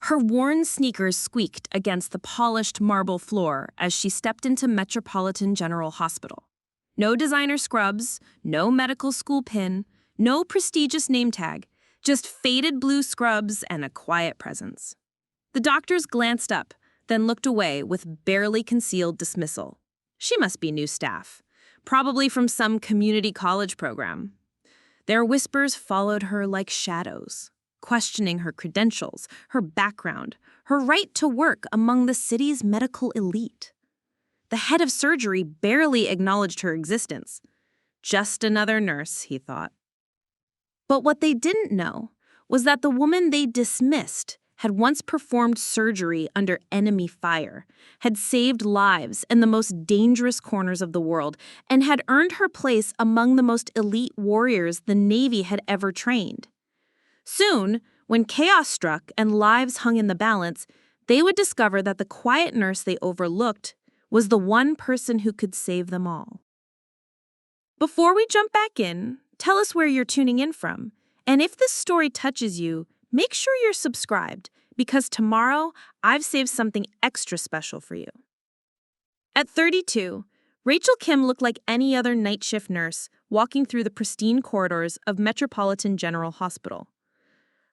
Her worn sneakers squeaked against the polished marble floor as she stepped into Metropolitan General Hospital. No designer scrubs, no medical school pin, no prestigious name tag, just faded blue scrubs and a quiet presence. The doctors glanced up, then looked away with barely concealed dismissal. She must be new staff, probably from some community college program. Their whispers followed her like shadows, questioning her credentials, her background, her right to work among the city's medical elite. The head of surgery barely acknowledged her existence. Just another nurse, he thought. But what they didn't know was that the woman they dismissed had once performed surgery under enemy fire, had saved lives in the most dangerous corners of the world, and had earned her place among the most elite warriors the Navy had ever trained. Soon, when chaos struck and lives hung in the balance, they would discover that the quiet nurse they overlooked was the one person who could save them all. Before we jump back in, tell us where you're tuning in from. And if this story touches you, make sure you're subscribed, because tomorrow I've saved something extra special for you. At 32, Rachel Kim looked like any other night shift nurse walking through the pristine corridors of Metropolitan General Hospital.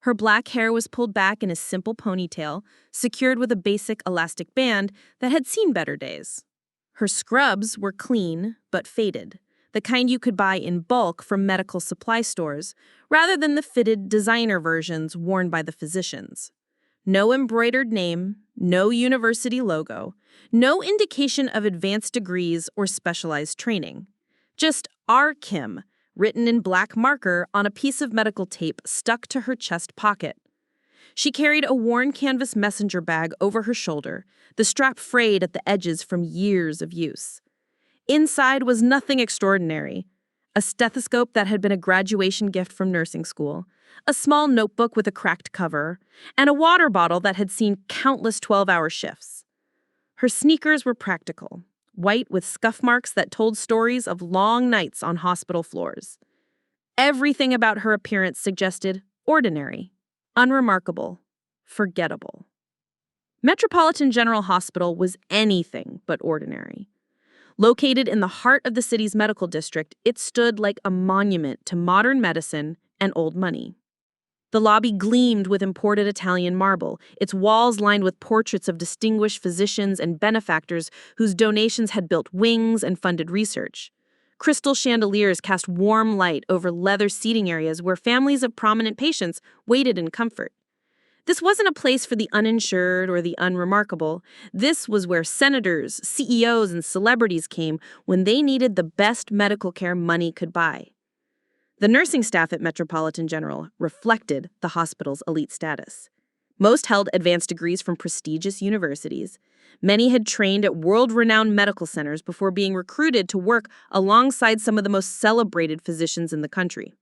Her black hair was pulled back in a simple ponytail, secured with a basic elastic band that had seen better days. Her scrubs were clean but faded, the kind you could buy in bulk from medical supply stores, rather than the fitted designer versions worn by the physicians. No embroidered name, no university logo, no indication of advanced degrees or specialized training. Just R. Kim, written in black marker on a piece of medical tape stuck to her chest pocket. She carried a worn canvas messenger bag over her shoulder, the strap frayed at the edges from years of use. Inside was nothing extraordinary. A stethoscope that had been a graduation gift from nursing school, a small notebook with a cracked cover, and a water bottle that had seen countless 12-hour shifts. Her sneakers were practical, white with scuff marks that told stories of long nights on hospital floors. Everything about her appearance suggested ordinary, unremarkable, forgettable. Metropolitan General Hospital was anything but ordinary. Located in the heart of the city's medical district, it stood like a monument to modern medicine and old money. The lobby gleamed with imported Italian marble, its walls lined with portraits of distinguished physicians and benefactors whose donations had built wings and funded research. Crystal chandeliers cast warm light over leather seating areas where families of prominent patients waited in comfort. This wasn't a place for the uninsured or the unremarkable. This was where senators, CEOs, and celebrities came when they needed the best medical care money could buy. The nursing staff at Metropolitan General reflected the hospital's elite status. Most held advanced degrees from prestigious universities. Many had trained at world-renowned medical centers before being recruited to work alongside some of the most celebrated physicians in the country.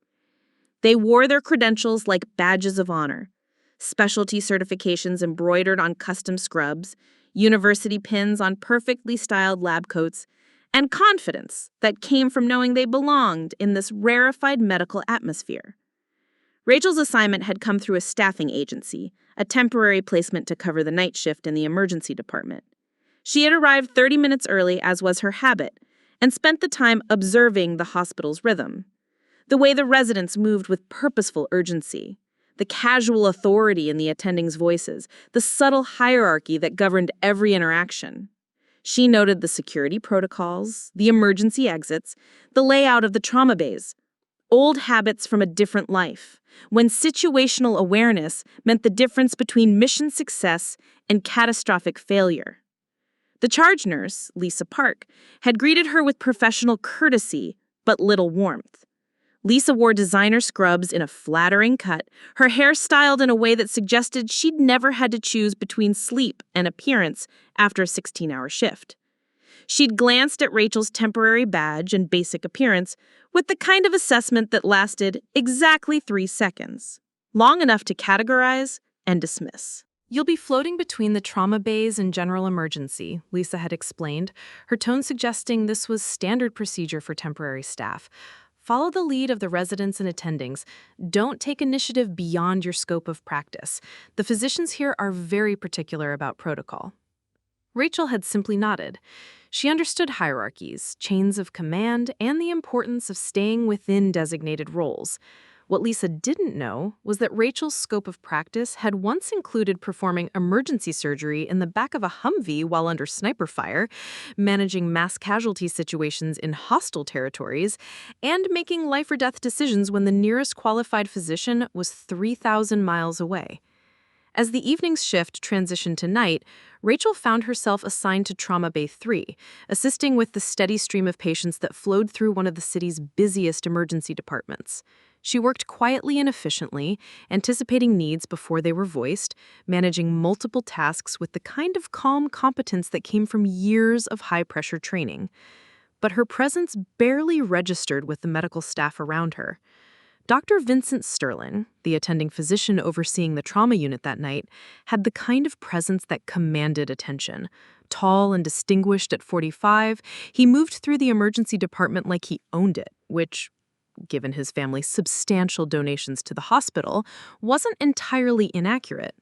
They wore their credentials like badges of honor. Specialty certifications embroidered on custom scrubs, university pins on perfectly styled lab coats, and confidence that came from knowing they belonged in this rarefied medical atmosphere. Rachel's assignment had come through a staffing agency, a temporary placement to cover the night shift in the emergency department. She had arrived 30 minutes early, as was her habit, and spent the time observing the hospital's rhythm. The way the residents moved with purposeful urgency, the casual authority in the attendings' voices, the subtle hierarchy that governed every interaction. She noted the security protocols, the emergency exits, the layout of the trauma bays, old habits from a different life, when situational awareness meant the difference between mission success and catastrophic failure. The charge nurse, Lisa Park, had greeted her with professional courtesy but little warmth. Lisa wore designer scrubs in a flattering cut, her hair styled in a way that suggested she'd never had to choose between sleep and appearance after a 16-hour shift. She'd glanced at Rachel's temporary badge and basic appearance with the kind of assessment that lasted exactly 3 seconds, long enough to categorize and dismiss. "You'll be floating between the trauma bays and general emergency," Lisa had explained, her tone suggesting this was standard procedure for temporary staff. Follow the lead of the residents and attendings. Don't take initiative beyond your scope of practice. The physicians here are very particular about protocol. Rachel had simply nodded. She understood hierarchies, chains of command, and the importance of staying within designated roles. What Lisa didn't know was that Rachel's scope of practice had once included performing emergency surgery in the back of a Humvee while under sniper fire, managing mass casualty situations in hostile territories, and making life-or-death decisions when the nearest qualified physician was 3,000 miles away. As the evening's shift transitioned to night, Rachel found herself assigned to Trauma Bay 3, assisting with the steady stream of patients that flowed through one of the city's busiest emergency departments. She worked quietly and efficiently, anticipating needs before they were voiced, managing multiple tasks with the kind of calm competence that came from years of high-pressure training. But her presence barely registered with the medical staff around her. Dr. Vincent Sterlin, the attending physician overseeing the trauma unit that night, had the kind of presence that commanded attention. Tall and distinguished at 45, he moved through the emergency department like he owned it, which, given his family's substantial donations to the hospital, wasn't entirely inaccurate.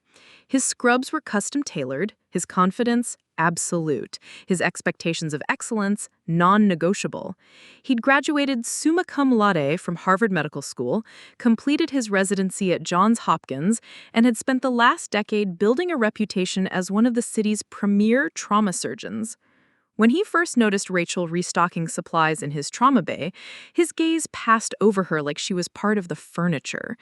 His scrubs were custom-tailored, his confidence absolute, his expectations of excellence non-negotiable. He'd graduated summa cum laude from Harvard Medical School, completed his residency at Johns Hopkins, and had spent the last decade building a reputation as one of the city's premier trauma surgeons. When he first noticed Rachel restocking supplies in his trauma bay, his gaze passed over her like she was part of the furniture.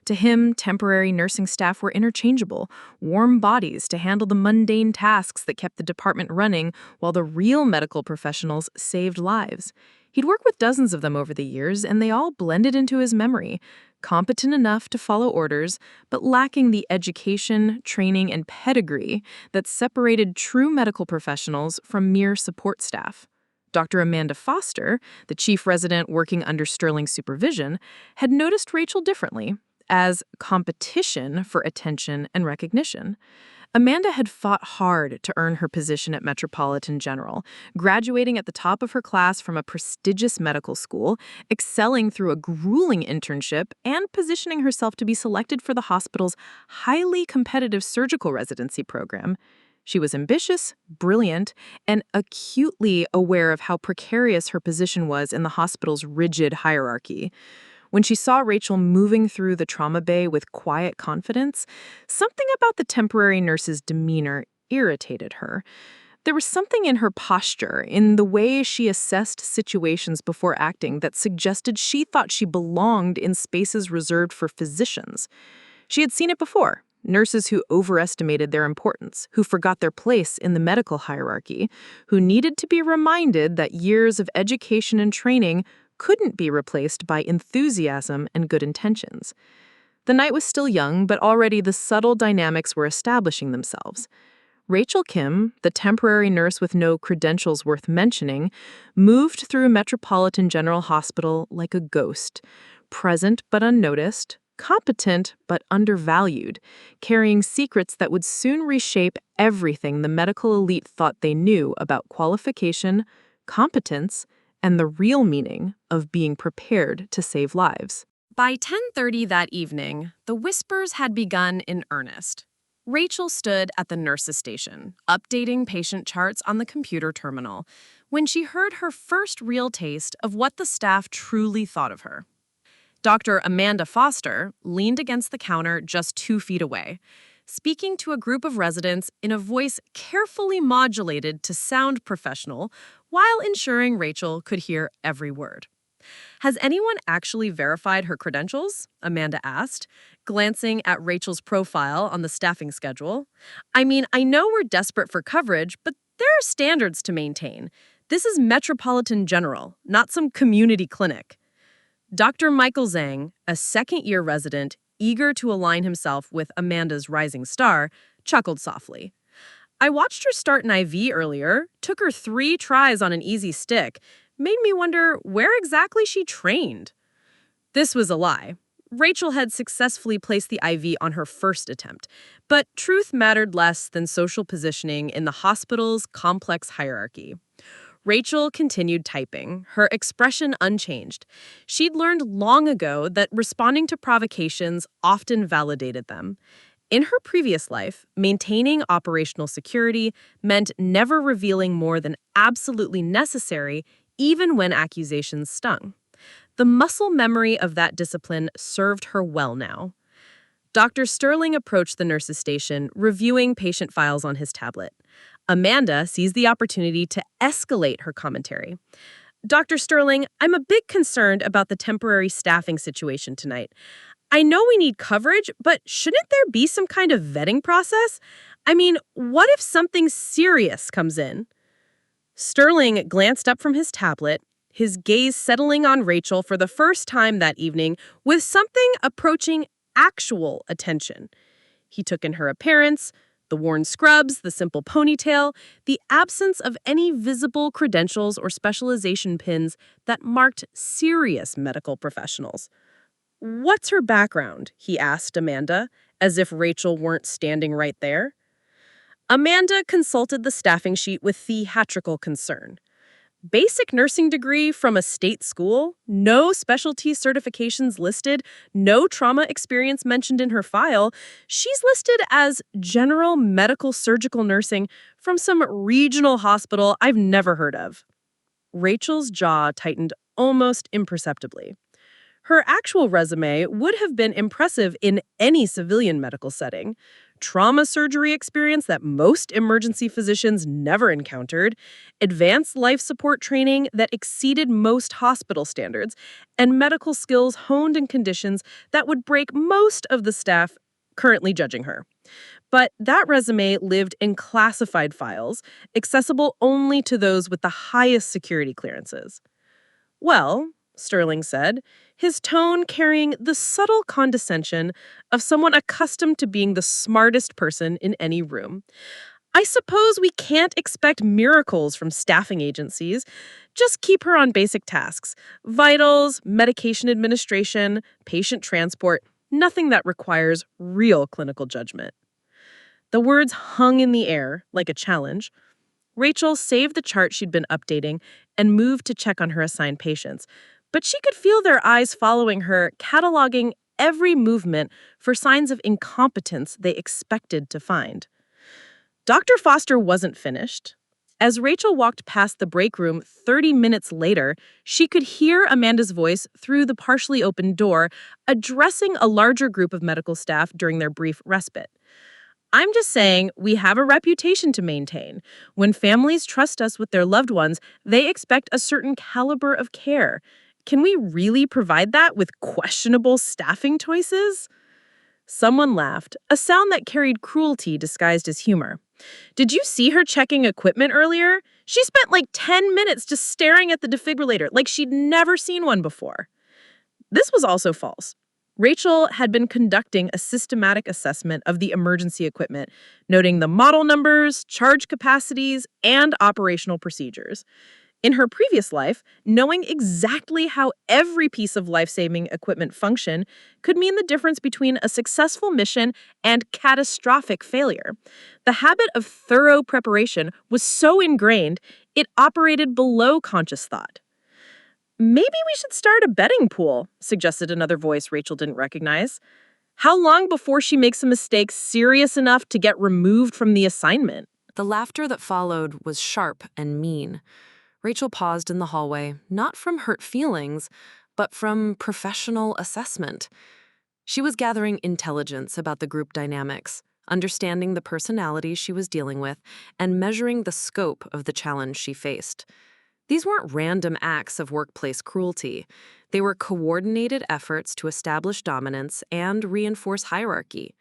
To him, temporary nursing staff were interchangeable, warm bodies to handle the mundane tasks that kept the department running while the real medical professionals saved lives. He'd worked with dozens of them over the years, and they all blended into his memory, competent enough to follow orders, but lacking the education, training, and pedigree that separated true medical professionals from mere support staff. Dr. Amanda Foster, the chief resident working under Sterling's supervision, had noticed Rachel differently, as competition for attention and recognition. Amanda had fought hard to earn her position at Metropolitan General, graduating at the top of her class from a prestigious medical school, excelling through a grueling internship, and positioning herself to be selected for the hospital's highly competitive surgical residency program. She was ambitious, brilliant, and acutely aware of how precarious her position was in the hospital's rigid hierarchy. When she saw Rachel moving through the trauma bay with quiet confidence, something about the temporary nurse's demeanor irritated her. There was something in her posture, in the way she assessed situations before acting, that suggested she thought she belonged in spaces reserved for physicians. She had seen it before. Nurses who overestimated their importance, who forgot their place in the medical hierarchy, who needed to be reminded that years of education and training couldn't be replaced by enthusiasm and good intentions. The night was still young, but already the subtle dynamics were establishing themselves. Rachel Kim, the temporary nurse with no credentials worth mentioning, moved through Metropolitan General Hospital like a ghost, present but unnoticed, competent but undervalued, carrying secrets that would soon reshape everything the medical elite thought they knew about qualification, competence, and the real meaning of being prepared to save lives. By 10:30 that evening, the whispers had begun in earnest. Rachel stood at the nurse's station, updating patient charts on the computer terminal, when she heard her first real taste of what the staff truly thought of her. Dr. Amanda Foster leaned against the counter just 2 feet away, speaking to a group of residents in a voice carefully modulated to sound professional while ensuring Rachel could hear every word. "Has anyone actually verified her credentials?" Amanda asked, glancing at Rachel's profile on the staffing schedule. "I mean, I know we're desperate for coverage, but there are standards to maintain. This is Metropolitan General, not some community clinic." Dr. Michael Zhang, a second-year resident, eager to align himself with Amanda's rising star, chuckled softly. "I watched her start an IV earlier, took her 3 tries on an easy stick, made me wonder where exactly she trained." This was a lie. Rachel had successfully placed the IV on her first attempt, but truth mattered less than social positioning in the hospital's complex hierarchy. Rachel continued typing, her expression unchanged. She'd learned long ago that responding to provocations often validated them. In her previous life, maintaining operational security meant never revealing more than absolutely necessary, even when accusations stung. The muscle memory of that discipline served her well now. Dr. Sterling approached the nurse's station, reviewing patient files on his tablet. Amanda seized the opportunity to escalate her commentary. Dr. Sterling, I'm a bit concerned about the temporary staffing situation tonight. I know we need coverage, but shouldn't there be some kind of vetting process? I mean, what if something serious comes in? Sterling glanced up from his tablet, his gaze settling on Rachel for the first time that evening with something approaching actual attention. He took in her appearance, the worn scrubs, the simple ponytail, the absence of any visible credentials or specialization pins that marked serious medical professionals. "What's her background?" he asked Amanda, as if Rachel weren't standing right there. Amanda consulted the staffing sheet with theatrical concern. Basic nursing degree from a state school, no specialty certifications listed, no trauma experience mentioned in her file. She's listed as general medical surgical nursing from some regional hospital I've never heard of. Rachel's jaw tightened almost imperceptibly. Her actual resume would have been impressive in any civilian medical setting. Trauma surgery experience that most emergency physicians never encountered, advanced life support training that exceeded most hospital standards, and medical skills honed in conditions that would break most of the staff currently judging her. But that resume lived in classified files, accessible only to those with the highest security clearances. "Well," Sterling said, his tone carrying the subtle condescension of someone accustomed to being the smartest person in any room, "I suppose we can't expect miracles from staffing agencies. Just keep her on basic tasks. Vitals, medication administration, patient transport, nothing that requires real clinical judgment." The words hung in the air like a challenge. Rachel saved the chart she'd been updating and moved to check on her assigned patients. But she could feel their eyes following her, cataloging every movement for signs of incompetence they expected to find. Dr. Foster wasn't finished. As Rachel walked past the break room 30 minutes later, she could hear Amanda's voice through the partially opened door, addressing a larger group of medical staff during their brief respite. "I'm just saying, we have a reputation to maintain. When families trust us with their loved ones, they expect a certain caliber of care. Can we really provide that with questionable staffing choices?" Someone laughed, a sound that carried cruelty disguised as humor. "Did you see her checking equipment earlier? She spent like 10 minutes just staring at the defibrillator, like she'd never seen one before." This was also false. Rachel had been conducting a systematic assessment of the emergency equipment, noting the model numbers, charge capacities, and operational procedures. In her previous life, knowing exactly how every piece of life-saving equipment functioned could mean the difference between a successful mission and catastrophic failure. The habit of thorough preparation was so ingrained, it operated below conscious thought. "Maybe we should start a betting pool," suggested another voice Rachel didn't recognize. "How long before she makes a mistake serious enough to get removed from the assignment?" The laughter that followed was sharp and mean. Rachel paused in the hallway, not from hurt feelings, but from professional assessment. She was gathering intelligence about the group dynamics, understanding the personalities she was dealing with, and measuring the scope of the challenge she faced. These weren't random acts of workplace cruelty. They were coordinated efforts to establish dominance and reinforce hierarchy.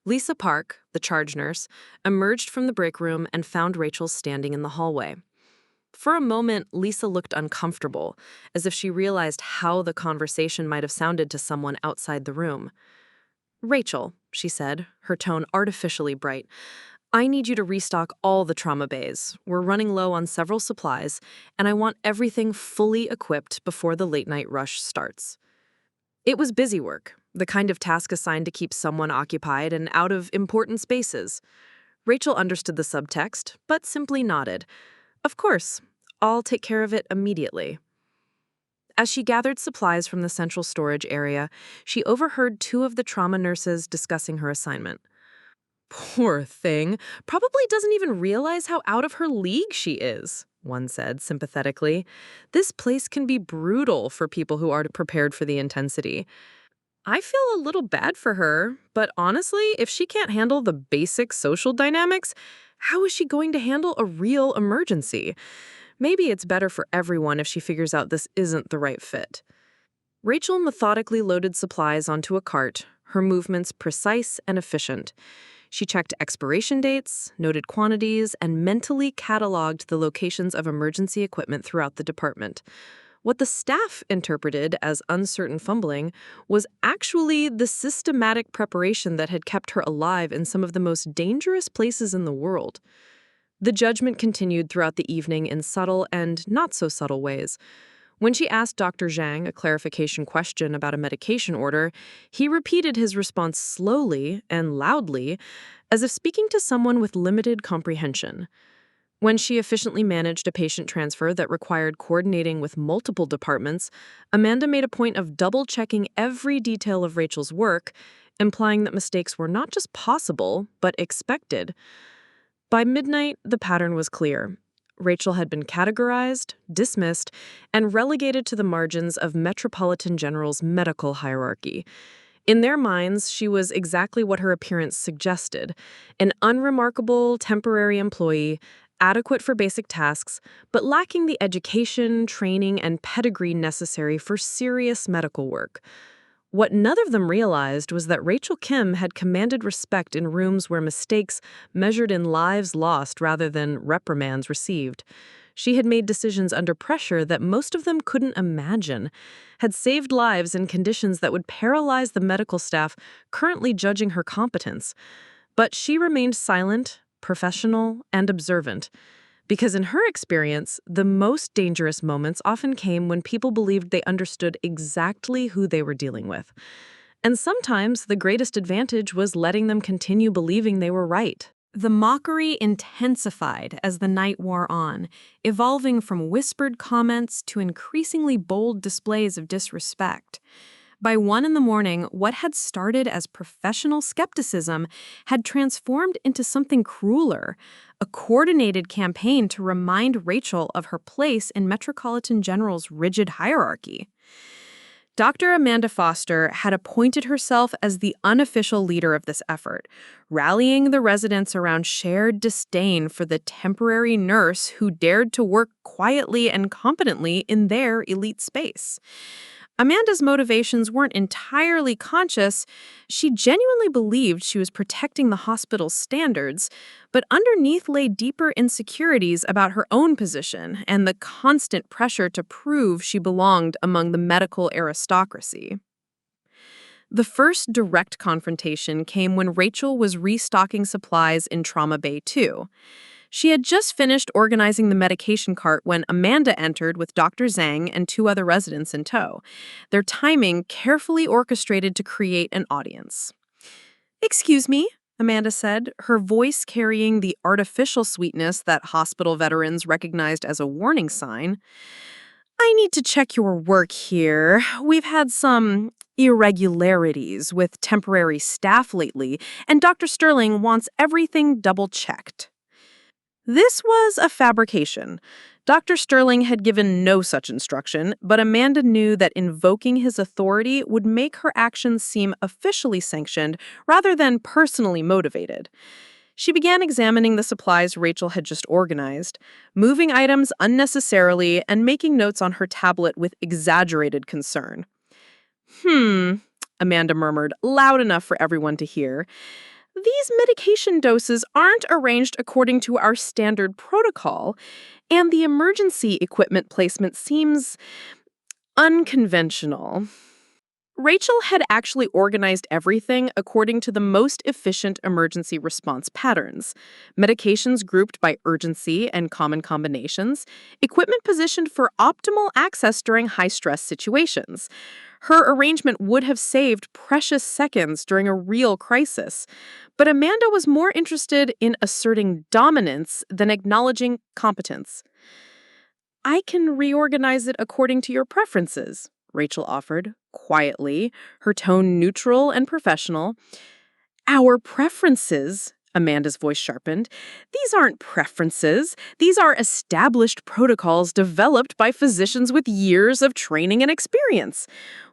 Lisa Park, the charge nurse, emerged from the break room and found Rachel standing in the hallway. For a moment, Lisa looked uncomfortable, as if she realized how the conversation might have sounded to someone outside the room. "Rachel," she said, her tone artificially bright, "I need you to restock all the trauma bays. We're running low on several supplies, and I want everything fully equipped before the late-night rush starts." It was busy work, the kind of task assigned to keep someone occupied and out of important spaces. Rachel understood the subtext, but simply nodded. Of course, I'll take care of it immediately." As she gathered supplies from the central storage area, she overheard two of the trauma nurses discussing her assignment. "Poor thing. Probably doesn't even realize how out of her league she is," one said sympathetically. "This place can be brutal for people who aren't prepared for the intensity." I feel a little bad for her, but honestly, if she can't handle the basic social dynamics, how is she going to handle a real emergency? Maybe it's better for everyone if she figures out this isn't the right fit. Rachel methodically loaded supplies onto a cart, her movements precise and efficient. She checked expiration dates, noted quantities, and mentally cataloged the locations of emergency equipment throughout the department. What the staff interpreted as uncertain fumbling was actually the systematic preparation that had kept her alive in some of the most dangerous places in the world. The judgment continued throughout the evening in subtle and not so subtle ways. When she asked Dr. Zhang a clarification question about a medication order, he repeated his response slowly and loudly, as if speaking to someone with limited comprehension. When she efficiently managed a patient transfer that required coordinating with multiple departments, Amanda made a point of double-checking every detail of Rachel's work, implying that mistakes were not just possible, but expected. By midnight, the pattern was clear. Rachel had been categorized, dismissed, and relegated to the margins of Metropolitan General's medical hierarchy. In their minds, she was exactly what her appearance suggested: an unremarkable, temporary employee, adequate for basic tasks, but lacking the education, training, and pedigree necessary for serious medical work. What none of them realized was that Rachel Kim had commanded respect in rooms where mistakes measured in lives lost rather than reprimands received. She had made decisions under pressure that most of them couldn't imagine, had saved lives in conditions that would paralyze the medical staff currently judging her competence. But she remained silent, professional, and observant. Because in her experience, the most dangerous moments often came when people believed they understood exactly who they were dealing with. And sometimes the greatest advantage was letting them continue believing they were right. The mockery intensified as the night wore on, evolving from whispered comments to increasingly bold displays of disrespect. By 1 a.m, what had started as professional skepticism had transformed into something crueler, a coordinated campaign to remind Rachel of her place in Metropolitan General's rigid hierarchy. Dr. Amanda Foster had appointed herself as the unofficial leader of this effort, rallying the residents around shared disdain for the temporary nurse who dared to work quietly and competently in their elite space. Amanda's motivations weren't entirely conscious. She genuinely believed she was protecting the hospital's standards, but underneath lay deeper insecurities about her own position and the constant pressure to prove she belonged among the medical aristocracy. The first direct confrontation came when Rachel was restocking supplies in Trauma Bay 2. She had just finished organizing the medication cart when Amanda entered with Dr. Zhang and 2 other residents in tow, their timing carefully orchestrated to create an audience. "Excuse me," Amanda said, her voice carrying the artificial sweetness that hospital veterans recognized as a warning sign. "I need to check your work here. We've had some irregularities with temporary staff lately, and Dr. Sterling wants everything double-checked." This was a fabrication. Dr. Sterling had given no such instruction, but Amanda knew that invoking his authority would make her actions seem officially sanctioned rather than personally motivated. She began examining the supplies Rachel had just organized, moving items unnecessarily and making notes on her tablet with exaggerated concern. Amanda murmured, loud enough for everyone to hear. "These medication doses aren't arranged according to our standard protocol, and the emergency equipment placement seems unconventional." Rachel had actually organized everything according to the most efficient emergency response patterns: medications grouped by urgency and common combinations, equipment positioned for optimal access during high-stress situations. Her arrangement would have saved precious seconds during a real crisis, but Amanda was more interested in asserting dominance than acknowledging competence. I can reorganize it according to your preferences, Rachel offered, quietly, her tone neutral and professional. Our preferences, Amanda's voice sharpened. These aren't preferences. These are established protocols developed by physicians with years of training and experience.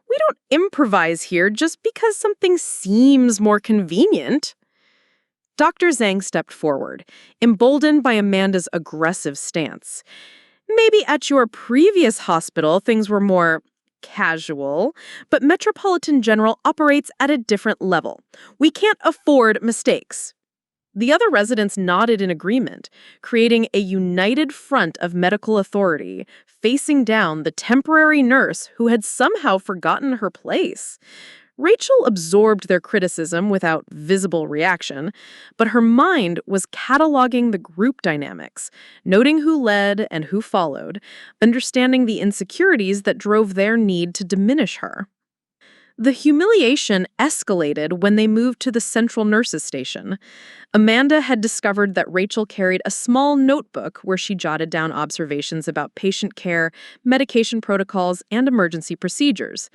We don't improvise here just because something seems more convenient. Dr. Zhang stepped forward, emboldened by Amanda's aggressive stance. Maybe at your previous hospital, things were more casual, but Metropolitan General operates at a different level. We can't afford mistakes. The other residents nodded in agreement, creating a united front of medical authority, facing down the temporary nurse who had somehow forgotten her place. Rachel absorbed their criticism without visible reaction, but her mind was cataloging the group dynamics, noting who led and who followed, understanding the insecurities that drove their need to diminish her. The humiliation escalated when they moved to the central nurses' station. Amanda had discovered that Rachel carried a small notebook where she jotted down observations about patient care, medication protocols, and emergency procedures.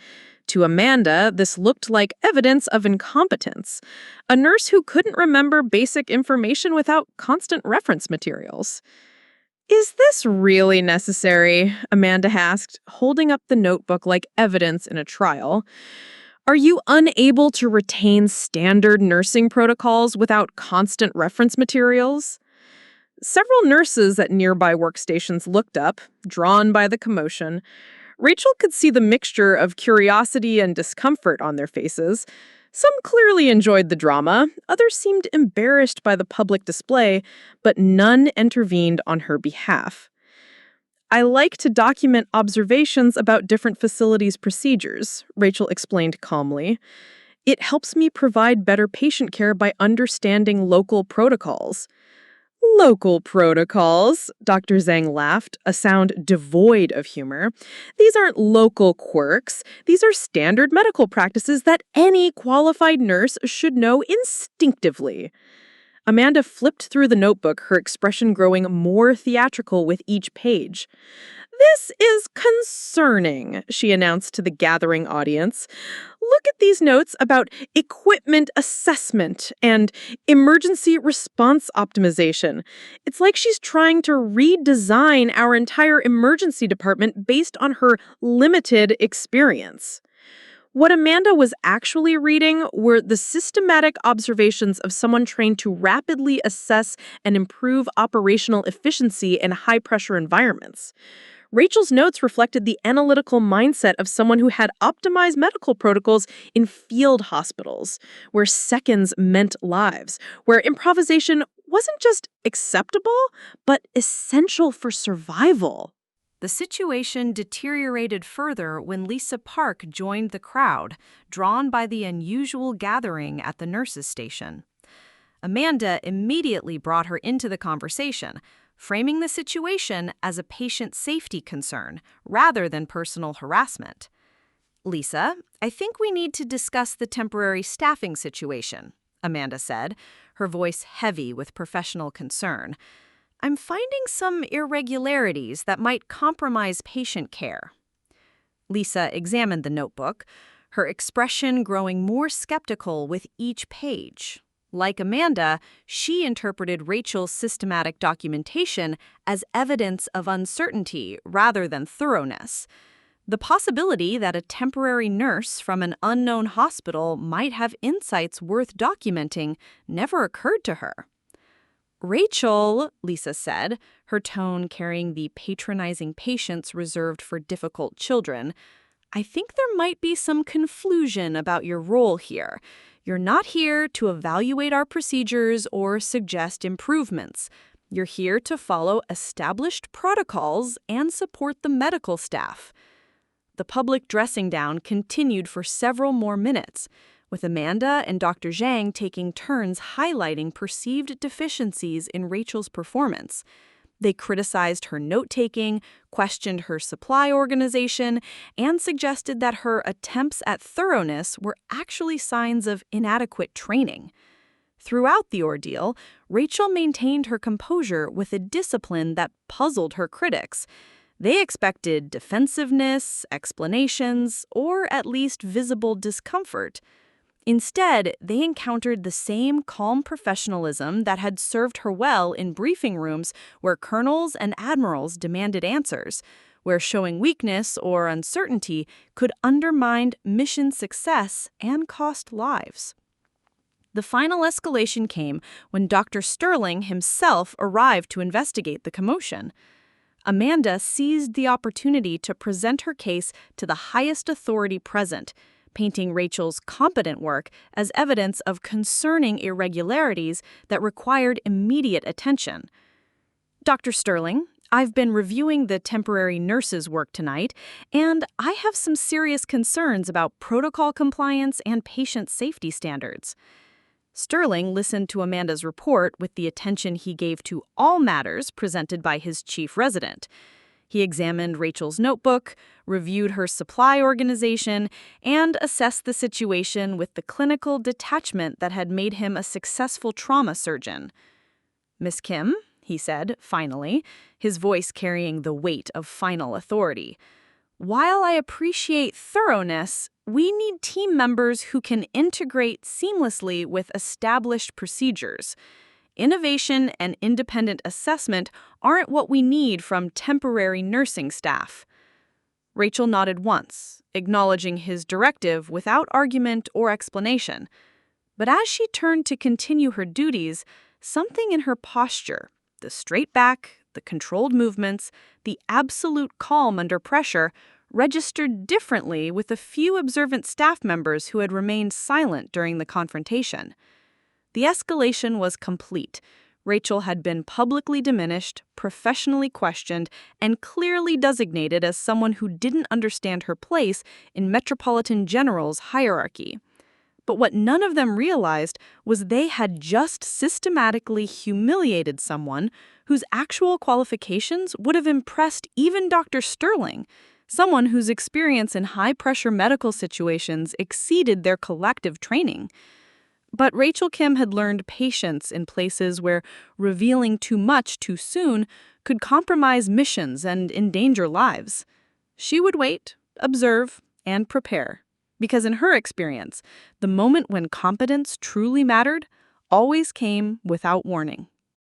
To Amanda, this looked like evidence of incompetence. A nurse who couldn't remember basic information without constant reference materials. Is this really necessary? Amanda asked, holding up the notebook like evidence in a trial. Are you unable to retain standard nursing protocols without constant reference materials? Several nurses at nearby workstations looked up, drawn by the commotion. Rachel could see the mixture of curiosity and discomfort on their faces. Some clearly enjoyed the drama, others seemed embarrassed by the public display, but none intervened on her behalf. I like to document observations about different facilities' procedures, Rachel explained calmly. It helps me provide better patient care by understanding local protocols. Local protocols, Dr. Zhang laughed, a sound devoid of humor. These aren't local quirks. These are standard medical practices that any qualified nurse should know instinctively. Amanda flipped through the notebook, her expression growing more theatrical with each page. This is concerning, she announced to the gathering audience. Look at these notes about equipment assessment and emergency response optimization. It's like she's trying to redesign our entire emergency department based on her limited experience. What Amanda was actually reading were the systematic observations of someone trained to rapidly assess and improve operational efficiency in high-pressure environments. Rachel's notes reflected the analytical mindset of someone who had optimized medical protocols in field hospitals, where seconds meant lives, where improvisation wasn't just acceptable, but essential for survival. The situation deteriorated further when Lisa Park joined the crowd, drawn by the unusual gathering at the nurses' station. Amanda immediately brought her into the conversation, framing the situation as a patient safety concern rather than personal harassment. Lisa, I think we need to discuss the temporary staffing situation, Amanda said, her voice heavy with professional concern. I'm finding some irregularities that might compromise patient care. Lisa examined the notebook, her expression growing more skeptical with each page. Like Amanda, she interpreted Rachel's systematic documentation as evidence of uncertainty rather than thoroughness. The possibility that a temporary nurse from an unknown hospital might have insights worth documenting never occurred to her. Rachel, Lisa said, her tone carrying the patronizing patience reserved for difficult children, I think there might be some confusion about your role here. You're not here to evaluate our procedures or suggest improvements. You're here to follow established protocols and support the medical staff. The public dressing down continued for several more minutes, with Amanda and Dr. Zhang taking turns highlighting perceived deficiencies in Rachel's performance. They criticized her note-taking, questioned her supply organization, and suggested that her attempts at thoroughness were actually signs of inadequate training. Throughout the ordeal, Rachel maintained her composure with a discipline that puzzled her critics. They expected defensiveness, explanations, or at least visible discomfort. Instead, they encountered the same calm professionalism that had served her well in briefing rooms where colonels and admirals demanded answers, where showing weakness or uncertainty could undermine mission success and cost lives. The final escalation came when Dr. Sterling himself arrived to investigate the commotion. Amanda seized the opportunity to present her case to the highest authority present, painting Rachel's competent work as evidence of concerning irregularities that required immediate attention. Dr. Sterling, I've been reviewing the temporary nurse's work tonight, and I have some serious concerns about protocol compliance and patient safety standards. Sterling listened to Amanda's report with the attention he gave to all matters presented by his chief resident. He examined Rachel's notebook, reviewed her supply organization, and assessed the situation with the clinical detachment that had made him a successful trauma surgeon. "Miss Kim," he said, finally, his voice carrying the weight of final authority, "while I appreciate thoroughness, we need team members who can integrate seamlessly with established procedures. Innovation and independent assessment aren't what we need from temporary nursing staff." Rachel nodded once, acknowledging his directive without argument or explanation. But as she turned to continue her duties, something in her posture, the straight back, the controlled movements, the absolute calm under pressure, registered differently with a few observant staff members who had remained silent during the confrontation. The escalation was complete. Rachel had been publicly diminished, professionally questioned, and clearly designated as someone who didn't understand her place in Metropolitan General's hierarchy. But what none of them realized was they had just systematically humiliated someone whose actual qualifications would have impressed even Dr. Sterling, someone whose experience in high-pressure medical situations exceeded their collective training. But Rachel Kim had learned patience in places where revealing too much too soon could compromise missions and endanger lives. She would wait, observe, and prepare. Because in her experience, the moment when competence truly mattered always came without warning.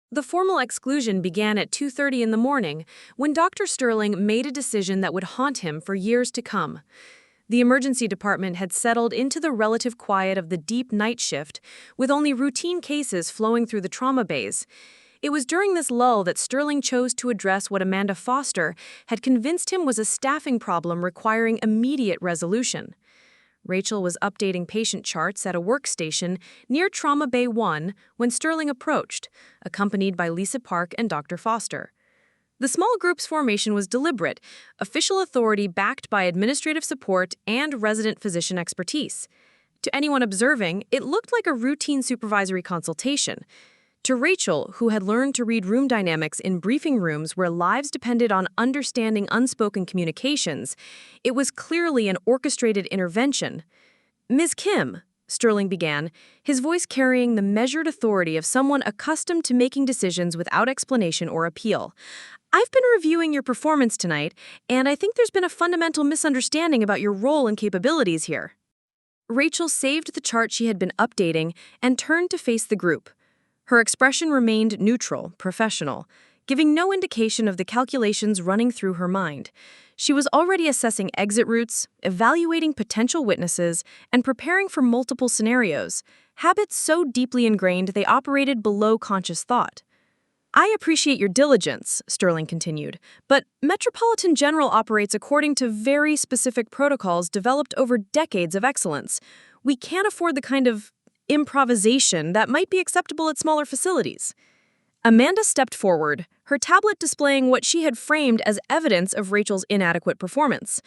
The formal exclusion began at 2:30 in the morning when Dr. Sterling made a decision that would haunt him for years to come. The emergency department had settled into the relative quiet of the deep night shift, with only routine cases flowing through the trauma bays. It was during this lull that Sterling chose to address what Amanda Foster had convinced him was a staffing problem requiring immediate resolution. Rachel was updating patient charts at a workstation near Trauma Bay 1 when Sterling approached, accompanied by Lisa Park and Dr. Foster. The small group's formation was deliberate, official authority backed by administrative support and resident physician expertise. To anyone observing, it looked like a routine supervisory consultation. To Rachel, who had learned to read room dynamics in briefing rooms where lives depended on understanding unspoken communications, it was clearly an orchestrated intervention. "Ms. Kim," Sterling began, his voice carrying the measured authority of someone accustomed to making decisions without explanation or appeal. "I've been reviewing your performance tonight, and I think there's been a fundamental misunderstanding about your role and capabilities here." Rachel saved the chart she had been updating and turned to face the group. Her expression remained neutral, professional, giving no indication of the calculations running through her mind. She was already assessing exit routes, evaluating potential witnesses, and preparing for multiple scenarios, habits so deeply ingrained they operated below conscious thought. "I appreciate your diligence," Sterling continued, "but Metropolitan General operates according to very specific protocols developed over decades of excellence. We can't afford the kind of improvisation that might be acceptable at smaller facilities." Amanda stepped forward, her tablet displaying what she had framed as evidence of Rachel's inadequate performance.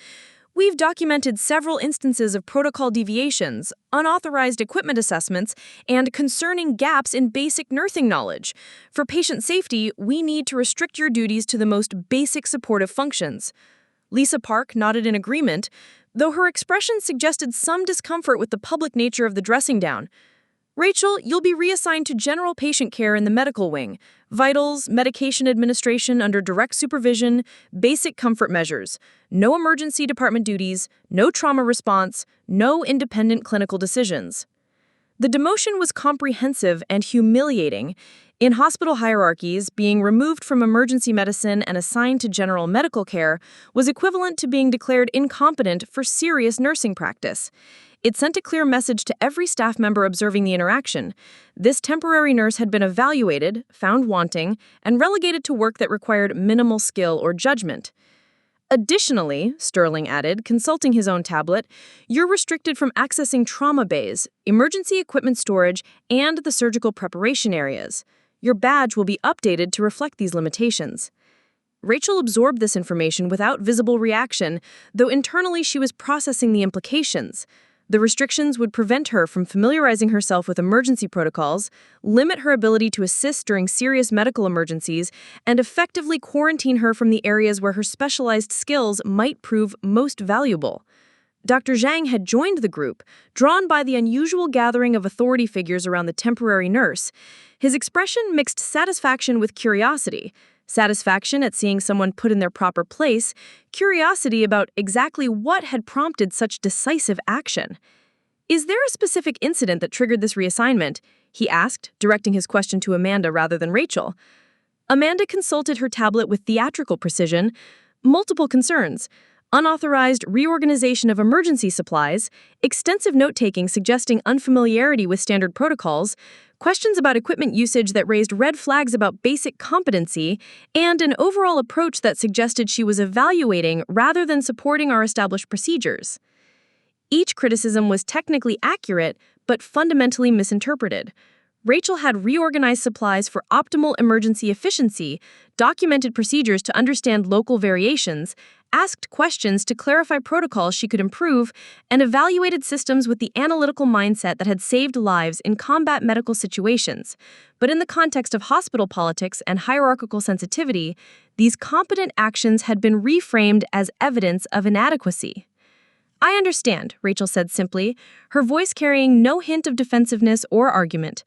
"We've documented several instances of protocol deviations, unauthorized equipment assessments, and concerning gaps in basic nursing knowledge. For patient safety, we need to restrict your duties to the most basic supportive functions." Lisa Park nodded in agreement, though her expression suggested some discomfort with the public nature of the dressing down. Rachel, you'll be reassigned to general patient care in the medical wing. Vitals, medication administration under direct supervision, basic comfort measures. No emergency department duties, no trauma response, no independent clinical decisions. The demotion was comprehensive and humiliating. In hospital hierarchies, being removed from emergency medicine and assigned to general medical care was equivalent to being declared incompetent for serious nursing practice. It sent a clear message to every staff member observing the interaction. This temporary nurse had been evaluated, found wanting, and relegated to work that required minimal skill or judgment. Additionally, Sterling added, consulting his own tablet, you're restricted from accessing trauma bays, emergency equipment storage, and the surgical preparation areas. Your badge will be updated to reflect these limitations. Rachel absorbed this information without visible reaction, though internally she was processing the implications. The restrictions would prevent her from familiarizing herself with emergency protocols, limit her ability to assist during serious medical emergencies, and effectively quarantine her from the areas where her specialized skills might prove most valuable. Dr. Zhang had joined the group, drawn by the unusual gathering of authority figures around the temporary nurse. His expression mixed satisfaction with curiosity. Satisfaction at seeing someone put in their proper place, curiosity about exactly what had prompted such decisive action. Is there a specific incident that triggered this reassignment? He asked, directing his question to Amanda rather than Rachel. Amanda consulted her tablet with theatrical precision. Multiple concerns. Unauthorized reorganization of emergency supplies, extensive note-taking suggesting unfamiliarity with standard protocols, questions about equipment usage that raised red flags about basic competency, and an overall approach that suggested she was evaluating rather than supporting our established procedures. Each criticism was technically accurate, but fundamentally misinterpreted. Rachel had reorganized supplies for optimal emergency efficiency, documented procedures to understand local variations, asked questions to clarify protocols she could improve, and evaluated systems with the analytical mindset that had saved lives in combat medical situations. But in the context of hospital politics and hierarchical sensitivity, these competent actions had been reframed as evidence of inadequacy. I understand, Rachel said simply, her voice carrying no hint of defensiveness or argument.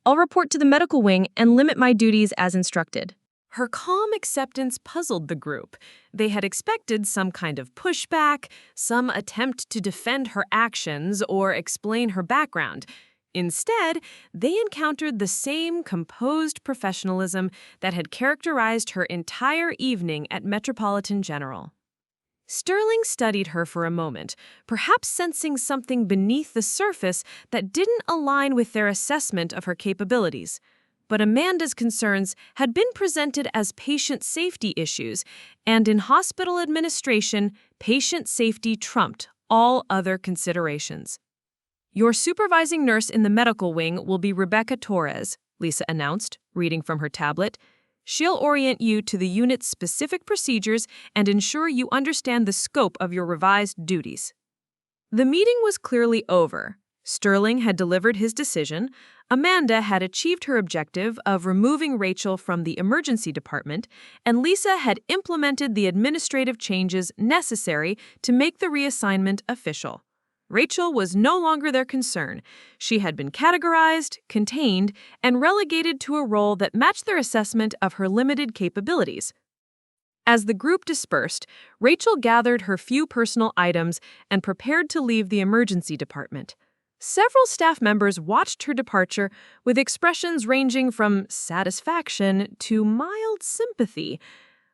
I'll report to the medical wing and limit my duties as instructed. Her calm acceptance puzzled the group. They had expected some kind of pushback, some attempt to defend her actions or explain her background. Instead, they encountered the same composed professionalism that had characterized her entire evening at Metropolitan General. Sterling studied her for a moment, perhaps sensing something beneath the surface that didn't align with their assessment of her capabilities. But Amanda's concerns had been presented as patient safety issues, and in hospital administration, patient safety trumped all other considerations. Your supervising nurse in the medical wing will be Rebecca Torres, Lisa announced, reading from her tablet. She'll orient you to the unit's specific procedures and ensure you understand the scope of your revised duties. The meeting was clearly over. Sterling had delivered his decision. Amanda had achieved her objective of removing Rachel from the emergency department, and Lisa had implemented the administrative changes necessary to make the reassignment official. Rachel was no longer their concern. She had been categorized, contained, and relegated to a role that matched their assessment of her limited capabilities. As the group dispersed, Rachel gathered her few personal items and prepared to leave the emergency department. Several staff members watched her departure with expressions ranging from satisfaction to mild sympathy.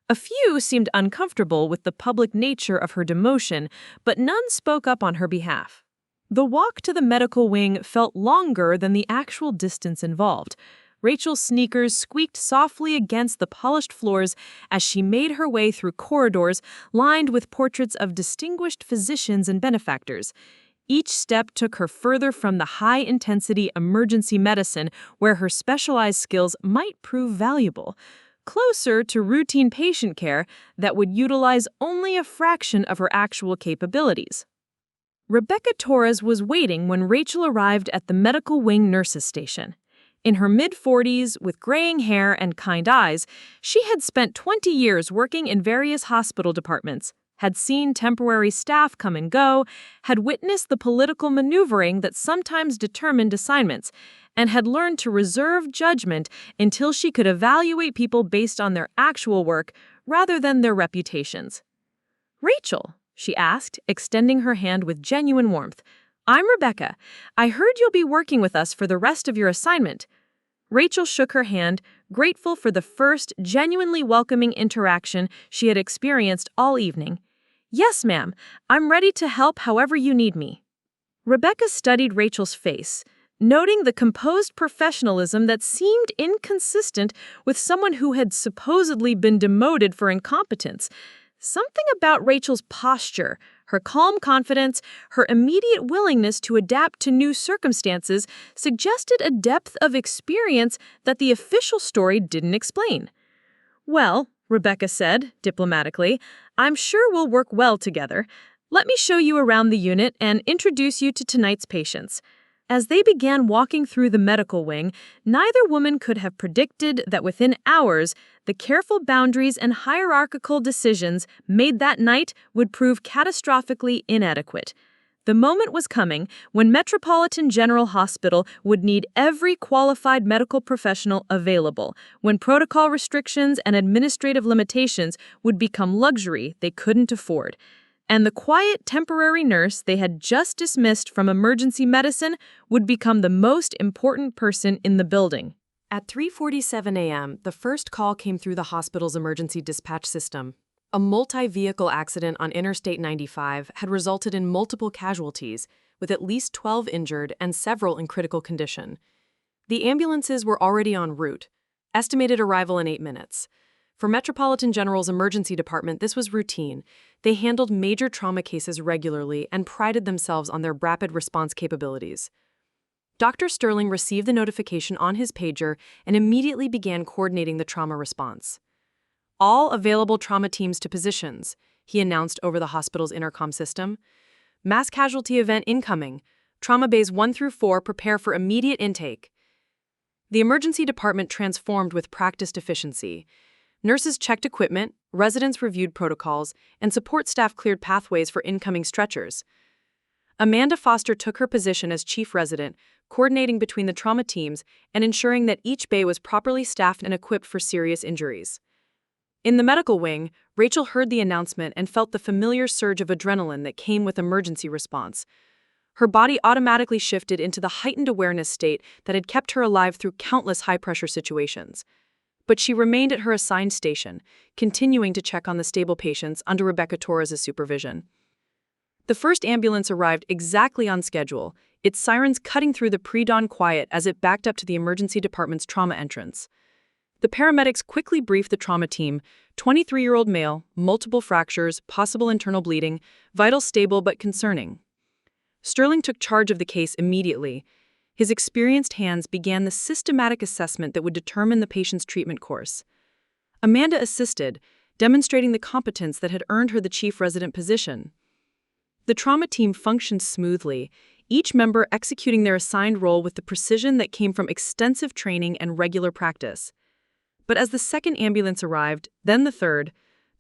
A few seemed uncomfortable with the public nature of her demotion, but none spoke up on her behalf. The walk to the medical wing felt longer than the actual distance involved. Rachel's sneakers squeaked softly against the polished floors as she made her way through corridors lined with portraits of distinguished physicians and benefactors. Each step took her further from the high-intensity emergency medicine where her specialized skills might prove valuable, closer to routine patient care that would utilize only a fraction of her actual capabilities. Rebecca Torres was waiting when Rachel arrived at the medical wing nurses' station. In her mid-40s, with graying hair and kind eyes, she had spent 20 years working in various hospital departments. had seen temporary staff come and go, had witnessed the political maneuvering that sometimes determined assignments, and had learned to reserve judgment until she could evaluate people based on their actual work rather than their reputations. "Rachel," she asked, extending her hand with genuine warmth, "I'm Rebecca. I heard you'll be working with us for the rest of your assignment." Rachel shook her hand, grateful for the first genuinely welcoming interaction she had experienced all evening. "Yes, ma'am. I'm ready to help however you need me." Rebecca studied Rachel's face, noting the composed professionalism that seemed inconsistent with someone who had supposedly been demoted for incompetence. Something about Rachel's posture, her calm confidence, her immediate willingness to adapt to new circumstances suggested a depth of experience that the official story didn't explain. "Well," Rebecca said, diplomatically, "I'm sure we'll work well together. Let me show you around the unit and introduce you to tonight's patients." As they began walking through the medical wing, neither woman could have predicted that within hours, the careful boundaries and hierarchical decisions made that night would prove catastrophically inadequate. The moment was coming when Metropolitan General Hospital would need every qualified medical professional available, when protocol restrictions and administrative limitations would become luxury they couldn't afford. And the quiet temporary nurse they had just dismissed from emergency medicine would become the most important person in the building. At 3:47 a.m., the first call came through the hospital's emergency dispatch system. A multi-vehicle accident on Interstate 95 had resulted in multiple casualties, with at least 12 injured and several in critical condition. The ambulances were already en route. Estimated arrival in 8 minutes. For Metropolitan General's emergency department, this was routine. They handled major trauma cases regularly and prided themselves on their rapid response capabilities. Dr. Sterling received the notification on his pager and immediately began coordinating the trauma response. "All available trauma teams to positions," he announced over the hospital's intercom system. "Mass casualty event incoming. Trauma bays 1 through 4 prepare for immediate intake." The emergency department transformed with practiced efficiency. Nurses checked equipment, residents reviewed protocols, and support staff cleared pathways for incoming stretchers. Amanda Foster took her position as chief resident, coordinating between the trauma teams and ensuring that each bay was properly staffed and equipped for serious injuries. In the medical wing, Rachel heard the announcement and felt the familiar surge of adrenaline that came with emergency response. Her body automatically shifted into the heightened awareness state that had kept her alive through countless high-pressure situations. But she remained at her assigned station, continuing to check on the stable patients under Rebecca Torres' supervision. The first ambulance arrived exactly on schedule, its sirens cutting through the pre-dawn quiet as it backed up to the emergency department's trauma entrance. The paramedics quickly briefed the trauma team, 23-year-old male, multiple fractures, possible internal bleeding, vitals stable but concerning. Sterling took charge of the case immediately. His experienced hands began the systematic assessment that would determine the patient's treatment course. Amanda assisted, demonstrating the competence that had earned her the chief resident position. The trauma team functioned smoothly, each member executing their assigned role with the precision that came from extensive training and regular practice. But as the second ambulance arrived, then the third,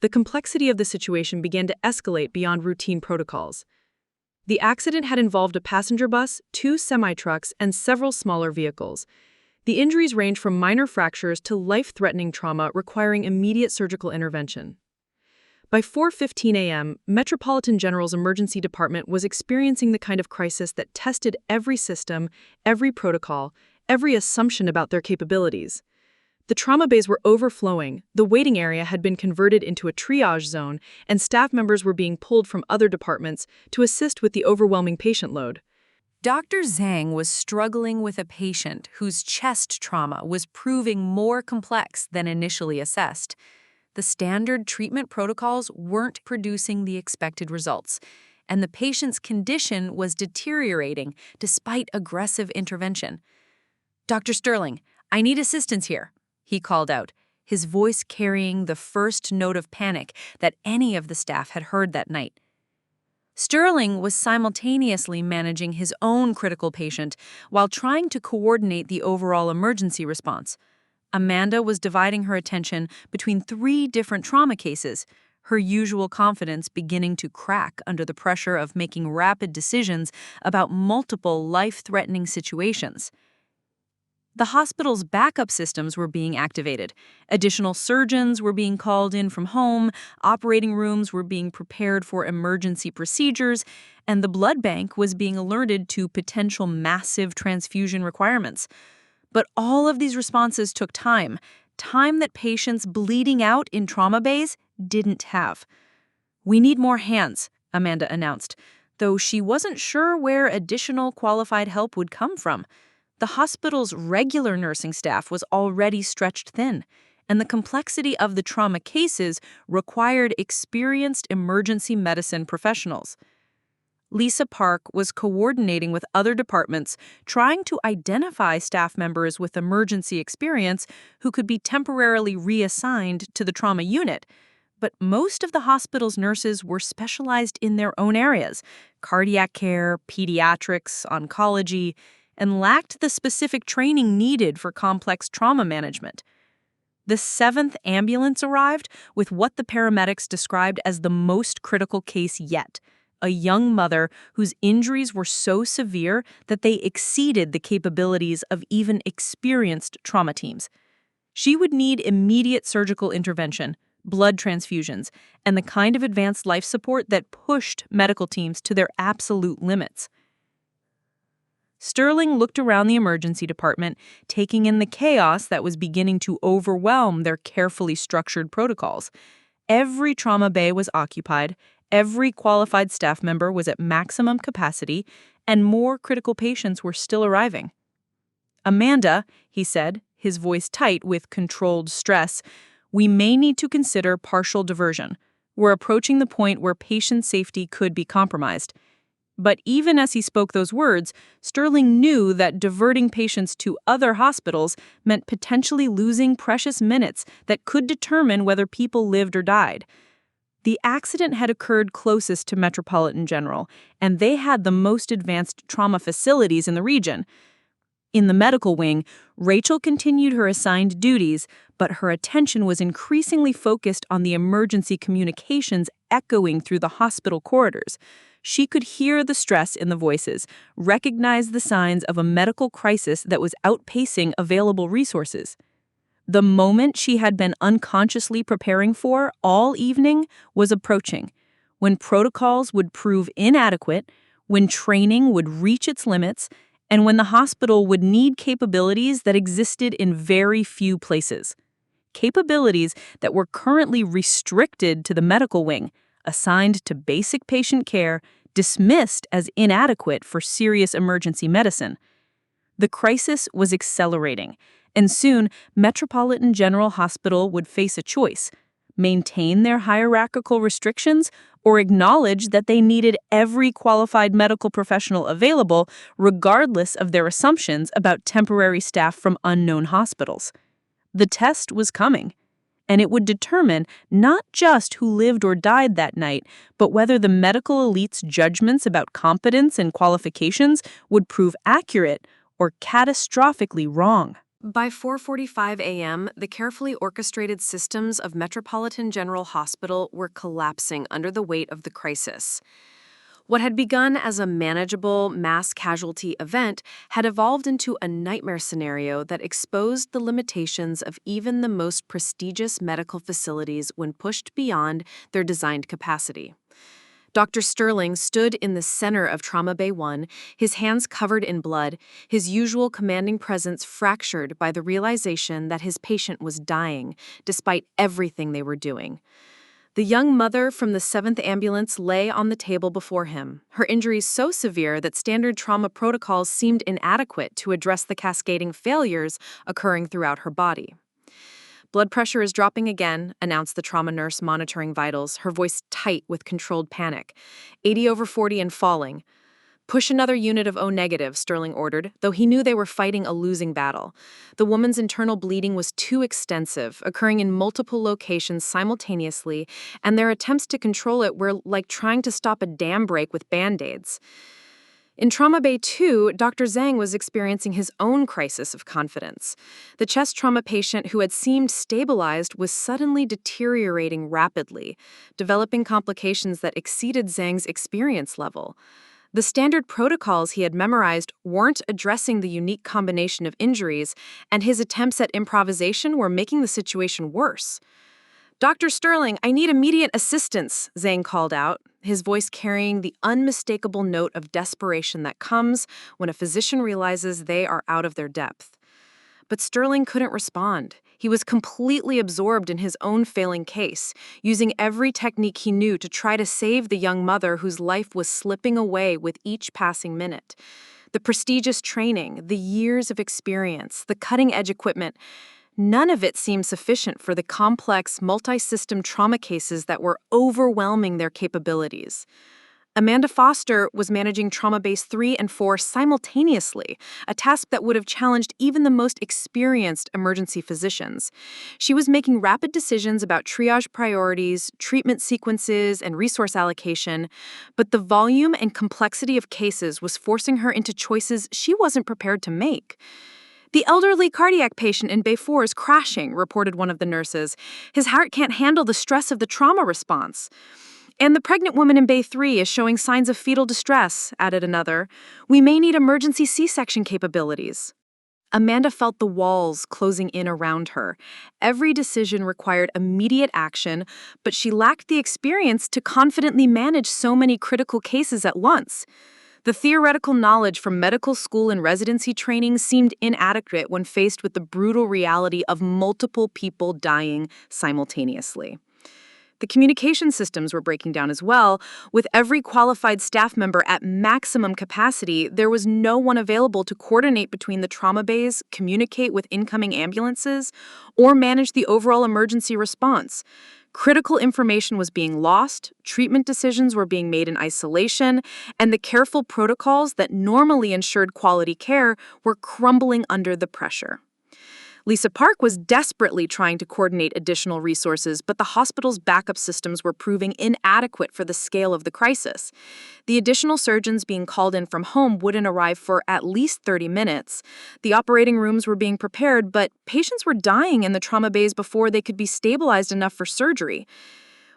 the complexity of the situation began to escalate beyond routine protocols. The accident had involved a passenger bus, 2 semi-trucks, and several smaller vehicles. The injuries ranged from minor fractures to life-threatening trauma requiring immediate surgical intervention. By 4:15 a.m., Metropolitan General's emergency department was experiencing the kind of crisis that tested every system, every protocol, every assumption about their capabilities. The trauma bays were overflowing, the waiting area had been converted into a triage zone, and staff members were being pulled from other departments to assist with the overwhelming patient load. Dr. Zhang was struggling with a patient whose chest trauma was proving more complex than initially assessed. The standard treatment protocols weren't producing the expected results, and the patient's condition was deteriorating despite aggressive intervention. "Dr. Sterling, I need assistance here," he called out, his voice carrying the first note of panic that any of the staff had heard that night. Sterling was simultaneously managing his own critical patient while trying to coordinate the overall emergency response. Amanda was dividing her attention between 3 different trauma cases, her usual confidence beginning to crack under the pressure of making rapid decisions about multiple life-threatening situations. The hospital's backup systems were being activated. Additional surgeons were being called in from home, operating rooms were being prepared for emergency procedures, and the blood bank was being alerted to potential massive transfusion requirements. But all of these responses took time that patients bleeding out in trauma bays didn't have. "We need more hands," Amanda announced, though she wasn't sure where additional qualified help would come from. The hospital's regular nursing staff was already stretched thin, and the complexity of the trauma cases required experienced emergency medicine professionals. Lisa Park was coordinating with other departments, trying to identify staff members with emergency experience who could be temporarily reassigned to the trauma unit. But most of the hospital's nurses were specialized in their own areas: cardiac care, pediatrics, oncology, and lacked the specific training needed for complex trauma management. The 7th ambulance arrived with what the paramedics described as the most critical case yet: a young mother whose injuries were so severe that they exceeded the capabilities of even experienced trauma teams. She would need immediate surgical intervention, blood transfusions, and the kind of advanced life support that pushed medical teams to their absolute limits. Sterling looked around the emergency department, taking in the chaos that was beginning to overwhelm their carefully structured protocols. Every trauma bay was occupied, every qualified staff member was at maximum capacity, and more critical patients were still arriving. "Amanda," he said, his voice tight with controlled stress, "we may need to consider partial diversion. We're approaching the point where patient safety could be compromised." But even as he spoke those words, Sterling knew that diverting patients to other hospitals meant potentially losing precious minutes that could determine whether people lived or died. The accident had occurred closest to Metropolitan General, and they had the most advanced trauma facilities in the region. In the medical wing, Rachel continued her assigned duties, but her attention was increasingly focused on the emergency communications echoing through the hospital corridors. She could hear the stress in the voices, recognize the signs of a medical crisis that was outpacing available resources. The moment she had been unconsciously preparing for all evening was approaching, when protocols would prove inadequate, when training would reach its limits, and when the hospital would need capabilities that existed in very few places. Capabilities that were currently restricted to the medical wing, assigned to basic patient care, dismissed as inadequate for serious emergency medicine. The crisis was accelerating, and soon Metropolitan General Hospital would face a choice: maintain their hierarchical restrictions or acknowledge that they needed every qualified medical professional available, regardless of their assumptions about temporary staff from unknown hospitals. The test was coming, and it would determine not just who lived or died that night, but whether the medical elite's judgments about competence and qualifications would prove accurate or catastrophically wrong. By 4:45 a.m., the carefully orchestrated systems of Metropolitan General Hospital were collapsing under the weight of the crisis. What had begun as a manageable mass casualty event had evolved into a nightmare scenario that exposed the limitations of even the most prestigious medical facilities when pushed beyond their designed capacity. Dr. Sterling stood in the center of Trauma Bay 1, his hands covered in blood, his usual commanding presence fractured by the realization that his patient was dying, despite everything they were doing. The young mother from the 7th ambulance lay on the table before him, her injuries so severe that standard trauma protocols seemed inadequate to address the cascading failures occurring throughout her body. "Blood pressure is dropping again," announced the trauma nurse monitoring vitals, her voice tight with controlled panic. 80/40 and falling. "Push another unit of O-negative, Sterling ordered, though he knew they were fighting a losing battle. The woman's internal bleeding was too extensive, occurring in multiple locations simultaneously, and their attempts to control it were like trying to stop a dam break with Band-Aids. In Trauma Bay 2, Dr. Zhang was experiencing his own crisis of confidence. The chest trauma patient who had seemed stabilized was suddenly deteriorating rapidly, developing complications that exceeded Zhang's experience level. The standard protocols he had memorized weren't addressing the unique combination of injuries, and his attempts at improvisation were making the situation worse. "Dr. Sterling, I need immediate assistance," Zhang called out, his voice carrying the unmistakable note of desperation that comes when a physician realizes they are out of their depth. But Sterling couldn't respond. He was completely absorbed in his own failing case, using every technique he knew to try to save the young mother whose life was slipping away with each passing minute. The prestigious training, the years of experience, the cutting-edge equipment, none of it seemed sufficient for the complex, multi-system trauma cases that were overwhelming their capabilities. Amanda Foster was managing Trauma Base 3 and 4 simultaneously, a task that would have challenged even the most experienced emergency physicians. She was making rapid decisions about triage priorities, treatment sequences, and resource allocation, but the volume and complexity of cases was forcing her into choices she wasn't prepared to make. "The elderly cardiac patient in Bay 4 is crashing," reported one of the nurses. "His heart can't handle the stress of the trauma response." "And the pregnant woman in Bay 3 is showing signs of fetal distress," added another. "We may need emergency C-section capabilities." Amanda felt the walls closing in around her. Every decision required immediate action, but she lacked the experience to confidently manage so many critical cases at once. The theoretical knowledge from medical school and residency training seemed inadequate when faced with the brutal reality of multiple people dying simultaneously. The communication systems were breaking down as well. With every qualified staff member at maximum capacity, there was no one available to coordinate between the trauma bays, communicate with incoming ambulances, or manage the overall emergency response. Critical information was being lost, treatment decisions were being made in isolation, and the careful protocols that normally ensured quality care were crumbling under the pressure. Lisa Park was desperately trying to coordinate additional resources, but the hospital's backup systems were proving inadequate for the scale of the crisis. The additional surgeons being called in from home wouldn't arrive for at least 30 minutes. The operating rooms were being prepared, but patients were dying in the trauma bays before they could be stabilized enough for surgery.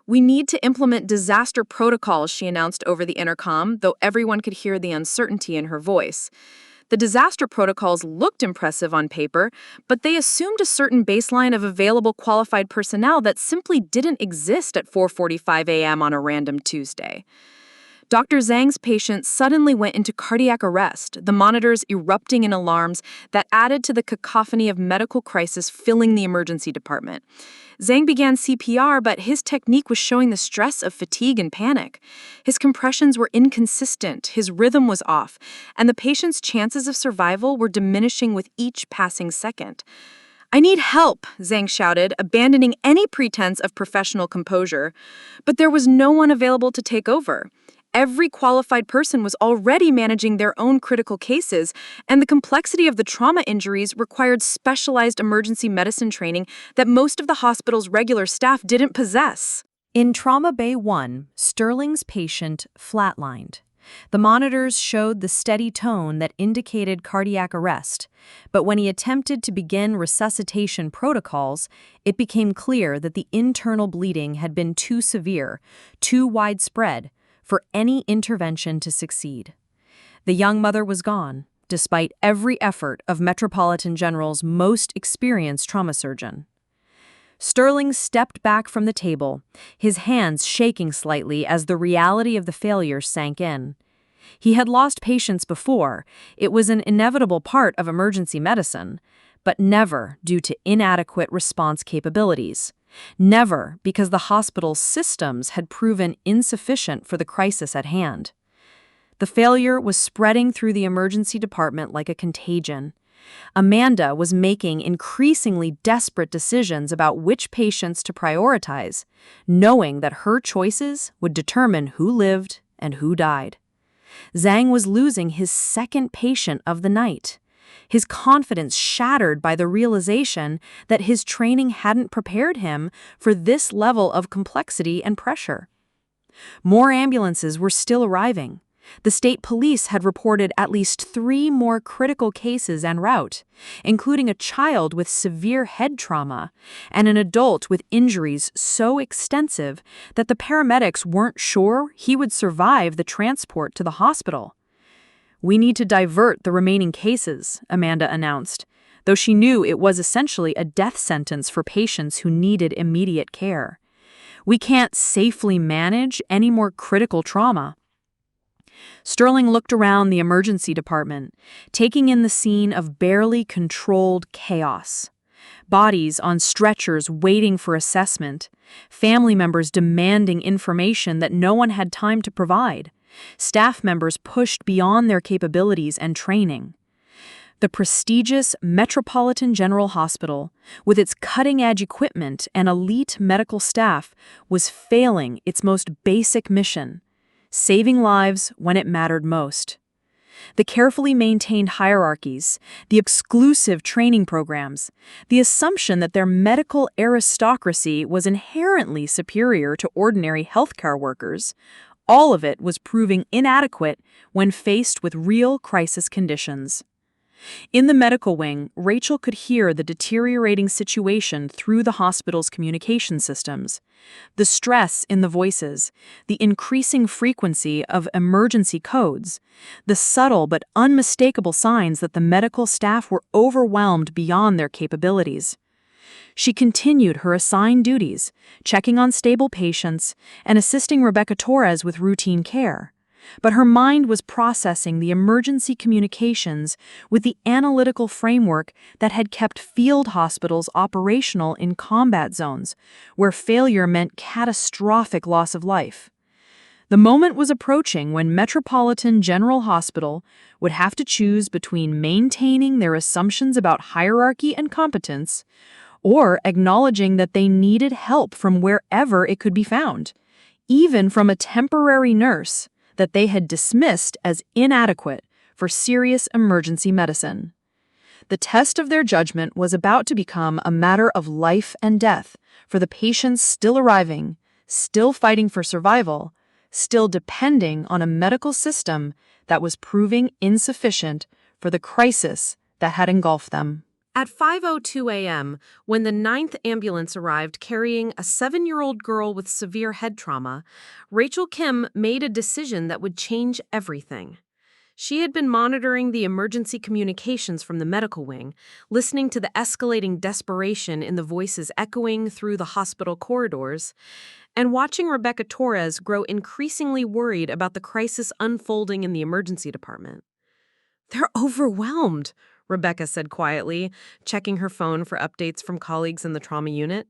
"We need to implement disaster protocols," she announced over the intercom, though everyone could hear the uncertainty in her voice. The disaster protocols looked impressive on paper, but they assumed a certain baseline of available qualified personnel that simply didn't exist at 4:45 a.m. on a random Tuesday. Dr. Zhang's patient suddenly went into cardiac arrest, the monitors erupting in alarms that added to the cacophony of medical crisis filling the emergency department. Zhang began CPR, but his technique was showing the stress of fatigue and panic. His compressions were inconsistent, his rhythm was off, and the patient's chances of survival were diminishing with each passing second. "I need help," Zhang shouted, abandoning any pretense of professional composure. But there was no one available to take over. Every qualified person was already managing their own critical cases, and the complexity of the trauma injuries required specialized emergency medicine training that most of the hospital's regular staff didn't possess. In Trauma Bay 1, Sterling's patient flatlined. The monitors showed the steady tone that indicated cardiac arrest, but when he attempted to begin resuscitation protocols, it became clear that the internal bleeding had been too severe, too widespread, for any intervention to succeed. The young mother was gone, despite every effort of Metropolitan General's most experienced trauma surgeon. Sterling stepped back from the table, his hands shaking slightly as the reality of the failure sank in. He had lost patients before. It was an inevitable part of emergency medicine, but never due to inadequate response capabilities. Never because the hospital's systems had proven insufficient for the crisis at hand. The failure was spreading through the emergency department like a contagion. Amanda was making increasingly desperate decisions about which patients to prioritize, knowing that her choices would determine who lived and who died. Zhang was losing his second patient of the night, his confidence shattered by the realization that his training hadn't prepared him for this level of complexity and pressure. More ambulances were still arriving. The state police had reported at least 3 more critical cases en route, including a child with severe head trauma and an adult with injuries so extensive that the paramedics weren't sure he would survive the transport to the hospital. "We need to divert the remaining cases," Amanda announced, though she knew it was essentially a death sentence for patients who needed immediate care. "We can't safely manage any more critical trauma." Sterling looked around the emergency department, taking in the scene of barely controlled chaos. Bodies on stretchers waiting for assessment, family members demanding information that no one had time to provide, staff members pushed beyond their capabilities and training. The prestigious Metropolitan General Hospital, with its cutting-edge equipment and elite medical staff, was failing its most basic mission: saving lives when it mattered most. The carefully maintained hierarchies, the exclusive training programs, the assumption that their medical aristocracy was inherently superior to ordinary healthcare workers, all of it was proving inadequate when faced with real crisis conditions. In the medical wing, Rachel could hear the deteriorating situation through the hospital's communication systems. The stress in the voices, the increasing frequency of emergency codes, the subtle but unmistakable signs that the medical staff were overwhelmed beyond their capabilities. She continued her assigned duties, checking on stable patients and assisting Rebecca Torres with routine care. But her mind was processing the emergency communications with the analytical framework that had kept field hospitals operational in combat zones, where failure meant catastrophic loss of life. The moment was approaching when Metropolitan General Hospital would have to choose between maintaining their assumptions about hierarchy and competence, or acknowledging that they needed help from wherever it could be found, even from a temporary nurse that they had dismissed as inadequate for serious emergency medicine. The test of their judgment was about to become a matter of life and death for the patients still arriving, still fighting for survival, still depending on a medical system that was proving insufficient for the crisis that had engulfed them. At 5:02 a.m., when the 9th ambulance arrived carrying a 7-year-old girl with severe head trauma, Rachel Kim made a decision that would change everything. She had been monitoring the emergency communications from the medical wing, listening to the escalating desperation in the voices echoing through the hospital corridors, and watching Rebecca Torres grow increasingly worried about the crisis unfolding in the emergency department. "They're overwhelmed," Rebecca said quietly, checking her phone for updates from colleagues in the trauma unit.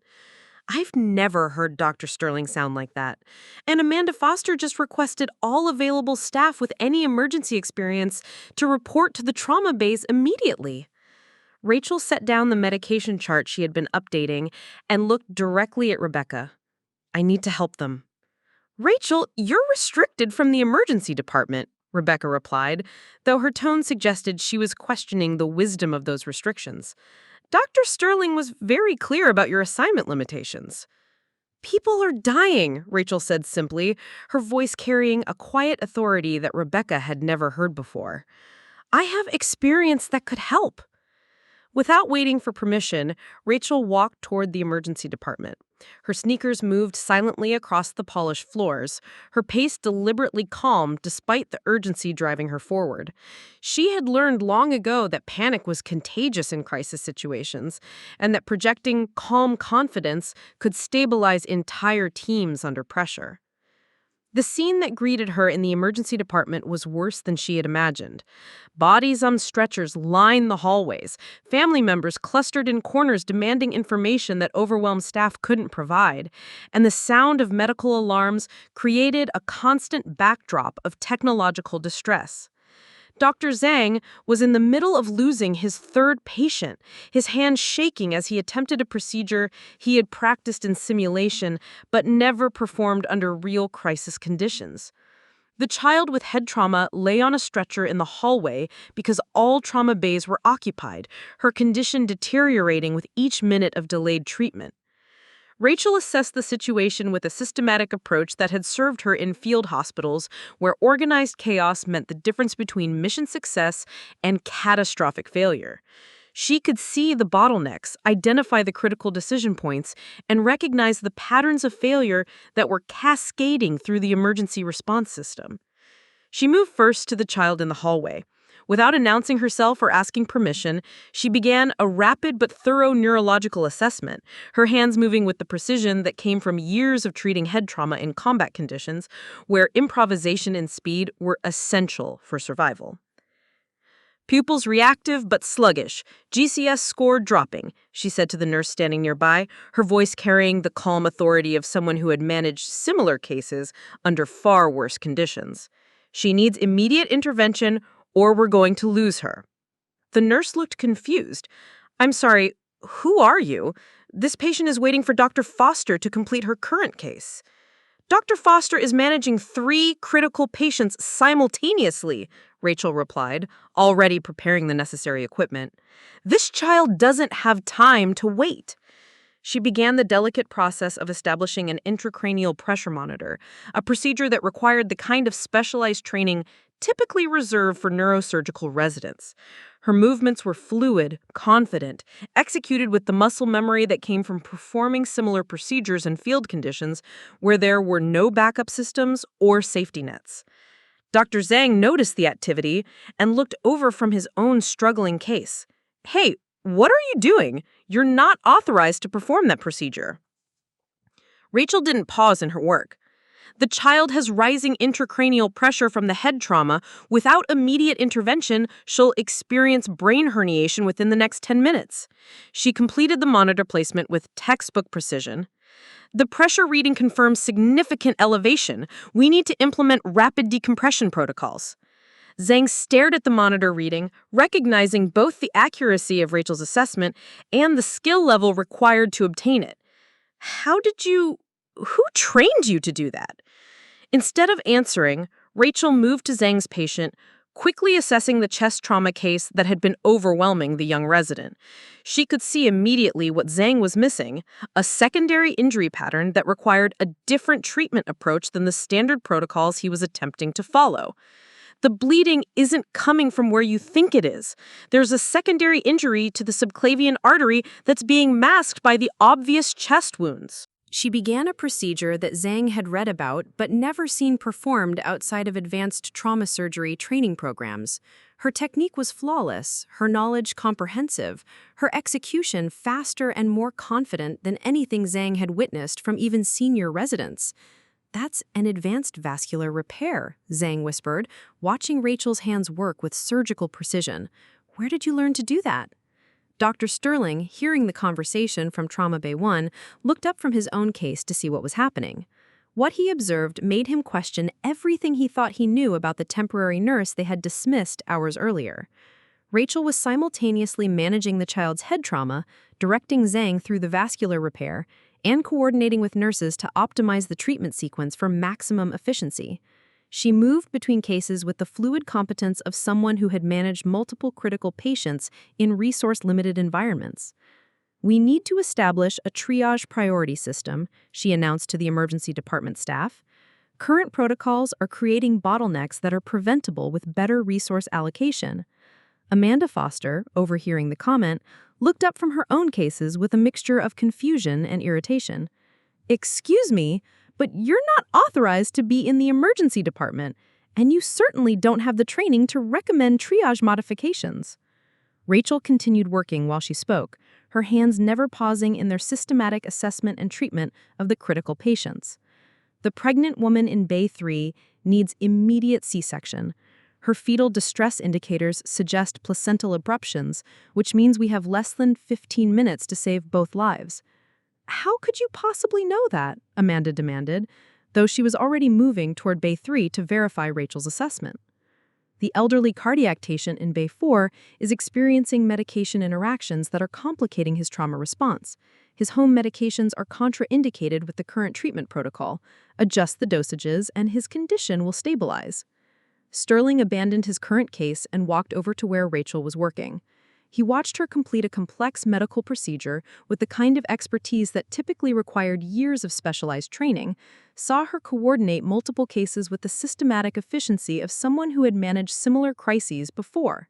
"I've never heard Dr. Sterling sound like that. And Amanda Foster just requested all available staff with any emergency experience to report to the trauma base immediately." Rachel set down the medication chart she had been updating and looked directly at Rebecca. "I need to help them." "Rachel, you're restricted from the emergency department," Rebecca replied, though her tone suggested she was questioning the wisdom of those restrictions. "Dr. Sterling was very clear about your assignment limitations." "People are dying," Rachel said simply, her voice carrying a quiet authority that Rebecca had never heard before. "I have experience that could help." Without waiting for permission, Rachel walked toward the emergency department. Her sneakers moved silently across the polished floors, her pace deliberately calm despite the urgency driving her forward. She had learned long ago that panic was contagious in crisis situations, and that projecting calm confidence could stabilize entire teams under pressure. The scene that greeted her in the emergency department was worse than she had imagined. Bodies on stretchers lined the hallways, family members clustered in corners demanding information that overwhelmed staff couldn't provide, and the sound of medical alarms created a constant backdrop of technological distress. Dr. Zhang was in the middle of losing his 3rd patient, his hand shaking as he attempted a procedure he had practiced in simulation but never performed under real crisis conditions. The child with head trauma lay on a stretcher in the hallway because all trauma bays were occupied, her condition deteriorating with each minute of delayed treatment. Rachel assessed the situation with a systematic approach that had served her in field hospitals where organized chaos meant the difference between mission success and catastrophic failure. She could see the bottlenecks, identify the critical decision points, and recognize the patterns of failure that were cascading through the emergency response system. She moved first to the child in the hallway. Without announcing herself or asking permission, she began a rapid but thorough neurological assessment, her hands moving with the precision that came from years of treating head trauma in combat conditions where improvisation and speed were essential for survival. "Pupils reactive but sluggish. GCS score dropping," she said to the nurse standing nearby, her voice carrying the calm authority of someone who had managed similar cases under far worse conditions. "She needs immediate intervention or we're going to lose her." The nurse looked confused. "I'm sorry, who are you? This patient is waiting for Dr. Foster to complete her current case." "Dr. Foster is managing 3 critical patients simultaneously," Rachel replied, already preparing the necessary equipment. "This child doesn't have time to wait." She began the delicate process of establishing an intracranial pressure monitor, a procedure that required the kind of specialized training typically reserved for neurosurgical residents. Her movements were fluid, confident, executed with the muscle memory that came from performing similar procedures in field conditions where there were no backup systems or safety nets. Dr. Zhang noticed the activity and looked over from his own struggling case. "Hey, what are you doing? You're not authorized to perform that procedure." Rachel didn't pause in her work. "The child has rising intracranial pressure from the head trauma. Without immediate intervention, she'll experience brain herniation within the next 10 minutes. She completed the monitor placement with textbook precision. "The pressure reading confirms significant elevation. We need to implement rapid decompression protocols." Zhang stared at the monitor reading, recognizing both the accuracy of Rachel's assessment and the skill level required to obtain it. Who trained you to do that?" Instead of answering, Rachel moved to Zhang's patient, quickly assessing the chest trauma case that had been overwhelming the young resident. She could see immediately what Zhang was missing, a secondary injury pattern that required a different treatment approach than the standard protocols he was attempting to follow. "The bleeding isn't coming from where you think it is. There's a secondary injury to the subclavian artery that's being masked by the obvious chest wounds." She began a procedure that Zhang had read about but never seen performed outside of advanced trauma surgery training programs. Her technique was flawless, her knowledge comprehensive, her execution faster and more confident than anything Zhang had witnessed from even senior residents. "That's an advanced vascular repair," Zhang whispered, watching Rachel's hands work with surgical precision. "Where did you learn to do that?" Dr. Sterling, hearing the conversation from Trauma Bay 1, looked up from his own case to see what was happening. What he observed made him question everything he thought he knew about the temporary nurse they had dismissed hours earlier. Rachel was simultaneously managing the child's head trauma, directing Zhang through the vascular repair, and coordinating with nurses to optimize the treatment sequence for maximum efficiency. She moved between cases with the fluid competence of someone who had managed multiple critical patients in resource-limited environments. "We need to establish a triage priority system," she announced to the emergency department staff. "Current protocols are creating bottlenecks that are preventable with better resource allocation." Amanda Foster, overhearing the comment, looked up from her own cases with a mixture of confusion and irritation. "Excuse me, but you're not authorized to be in the emergency department, and you certainly don't have the training to recommend triage modifications." Rachel continued working while she spoke, her hands never pausing in their systematic assessment and treatment of the critical patients. "The pregnant woman in Bay 3 needs immediate C-section. Her fetal distress indicators suggest placental abruptions, which means we have less than 15 minutes to save both lives." "How could you possibly know that?" Amanda demanded, though she was already moving toward Bay 3 to verify Rachel's assessment. "The elderly cardiac patient in Bay 4 is experiencing medication interactions that are complicating his trauma response. His home medications are contraindicated with the current treatment protocol. Adjust the dosages and his condition will stabilize." Sterling abandoned his current case and walked over to where Rachel was working. He watched her complete a complex medical procedure with the kind of expertise that typically required years of specialized training, saw her coordinate multiple cases with the systematic efficiency of someone who had managed similar crises before.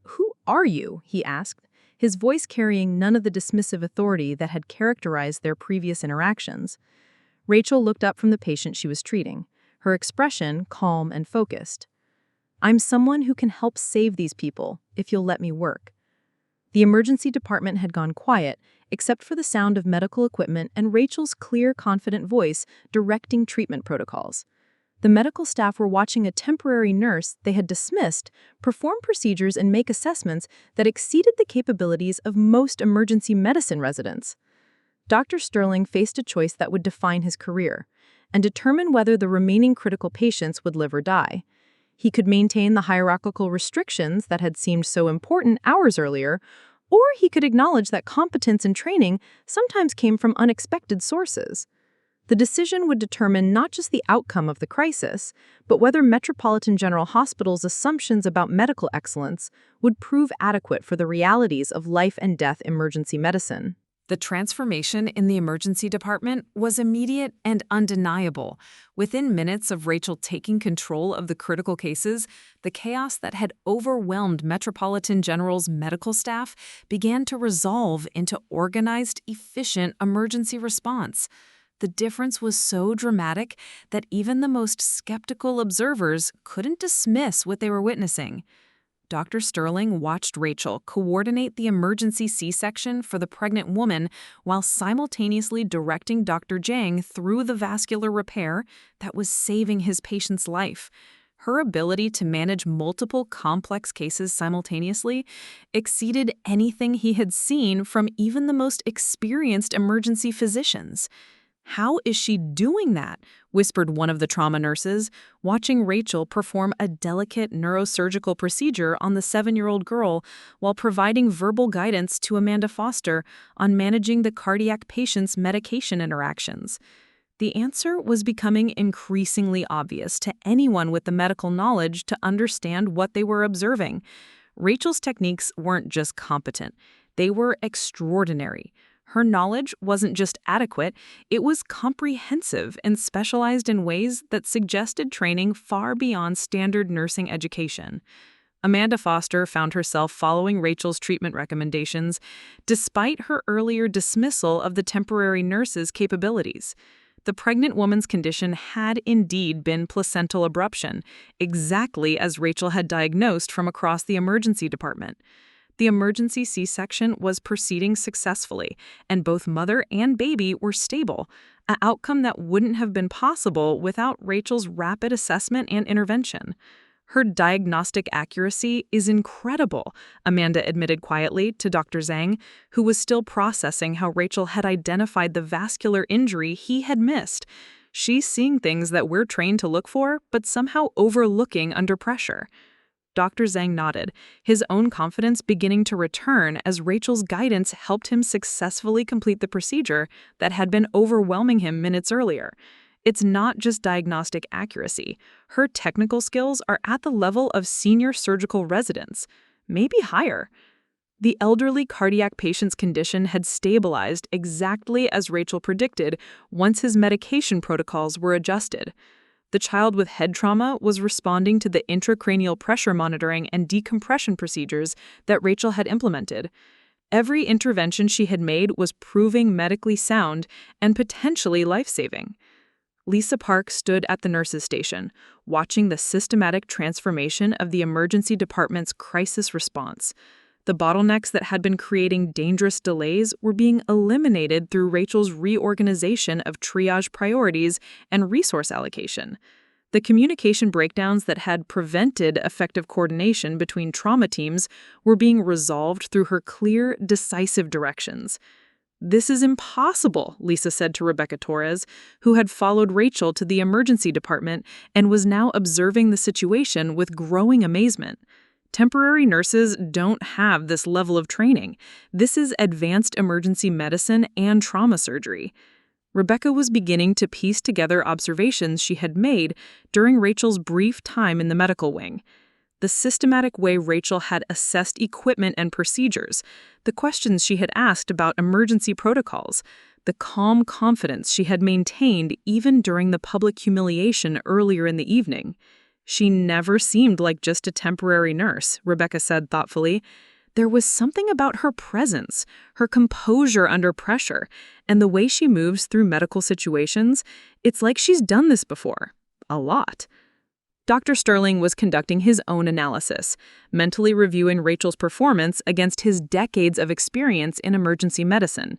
"Who are you?" he asked, his voice carrying none of the dismissive authority that had characterized their previous interactions. Rachel looked up from the patient she was treating, her expression calm and focused. "I'm someone who can help save these people, if you'll let me work." The emergency department had gone quiet, except for the sound of medical equipment and Rachel's clear, confident voice directing treatment protocols. The medical staff were watching a temporary nurse they had dismissed perform procedures and make assessments that exceeded the capabilities of most emergency medicine residents. Dr. Sterling faced a choice that would define his career and determine whether the remaining critical patients would live or die. He could maintain the hierarchical restrictions that had seemed so important hours earlier, or he could acknowledge that competence and training sometimes came from unexpected sources. The decision would determine not just the outcome of the crisis, but whether Metropolitan General Hospital's assumptions about medical excellence would prove adequate for the realities of life and death emergency medicine. The transformation in the emergency department was immediate and undeniable. Within minutes of Rachel taking control of the critical cases, the chaos that had overwhelmed Metropolitan General's medical staff began to resolve into organized, efficient emergency response. The difference was so dramatic that even the most skeptical observers couldn't dismiss what they were witnessing. Dr. Sterling watched Rachel coordinate the emergency C-section for the pregnant woman while simultaneously directing Dr. Zhang through the vascular repair that was saving his patient's life. Her ability to manage multiple complex cases simultaneously exceeded anything he had seen from even the most experienced emergency physicians. "How is she doing that?" whispered one of the trauma nurses, watching Rachel perform a delicate neurosurgical procedure on the 7-year-old girl while providing verbal guidance to Amanda Foster on managing the cardiac patient's medication interactions. The answer was becoming increasingly obvious to anyone with the medical knowledge to understand what they were observing. Rachel's techniques weren't just competent, they were extraordinary. Her knowledge wasn't just adequate, it was comprehensive and specialized in ways that suggested training far beyond standard nursing education. Amanda Foster found herself following Rachel's treatment recommendations, despite her earlier dismissal of the temporary nurse's capabilities. The pregnant woman's condition had indeed been placental abruption, exactly as Rachel had diagnosed from across the emergency department. The emergency C-section was proceeding successfully, and both mother and baby were stable, an outcome that wouldn't have been possible without Rachel's rapid assessment and intervention. "Her diagnostic accuracy is incredible," Amanda admitted quietly to Dr. Zhang, who was still processing how Rachel had identified the vascular injury he had missed. "She's seeing things that we're trained to look for, but somehow overlooking under pressure." Dr. Zhang nodded, his own confidence beginning to return as Rachel's guidance helped him successfully complete the procedure that had been overwhelming him minutes earlier. It's not just diagnostic accuracy. Her technical skills are at the level of senior surgical residents, maybe higher. The elderly cardiac patient's condition had stabilized exactly as Rachel predicted once his medication protocols were adjusted. The child with head trauma was responding to the intracranial pressure monitoring and decompression procedures that Rachel had implemented. Every intervention she had made was proving medically sound and potentially life-saving. Lisa Park stood at the nurses' station, watching the systematic transformation of the emergency department's crisis response. The bottlenecks that had been creating dangerous delays were being eliminated through Rachel's reorganization of triage priorities and resource allocation. The communication breakdowns that had prevented effective coordination between trauma teams were being resolved through her clear, decisive directions. "This is impossible," Lisa said to Rebecca Torres, who had followed Rachel to the emergency department and was now observing the situation with growing amazement. "Temporary nurses don't have this level of training. This is advanced emergency medicine and trauma surgery." Rebecca was beginning to piece together observations she had made during Rachel's brief time in the medical wing. the systematic way Rachel had assessed equipment and procedures, the questions she had asked about emergency protocols, the calm confidence she had maintained even during the public humiliation earlier in the evening. She never seemed like just a temporary nurse, Rebecca said thoughtfully. There was something about her presence, her composure under pressure, and the way she moves through medical situations. It's like she's done this before. A lot. Dr. Sterling was conducting his own analysis, mentally reviewing Rachel's performance against his decades of experience in emergency medicine.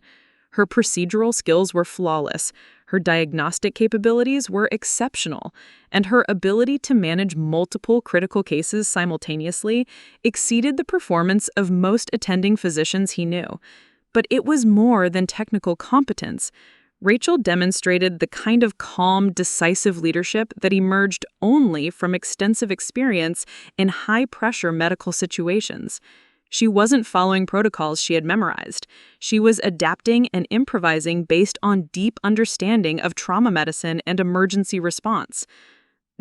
Her procedural skills were flawless, her diagnostic capabilities were exceptional, and her ability to manage multiple critical cases simultaneously exceeded the performance of most attending physicians he knew. But it was more than technical competence. Rachel demonstrated the kind of calm, decisive leadership that emerged only from extensive experience in high-pressure medical situations. She wasn't following protocols she had memorized. She was adapting and improvising based on deep understanding of trauma medicine and emergency response.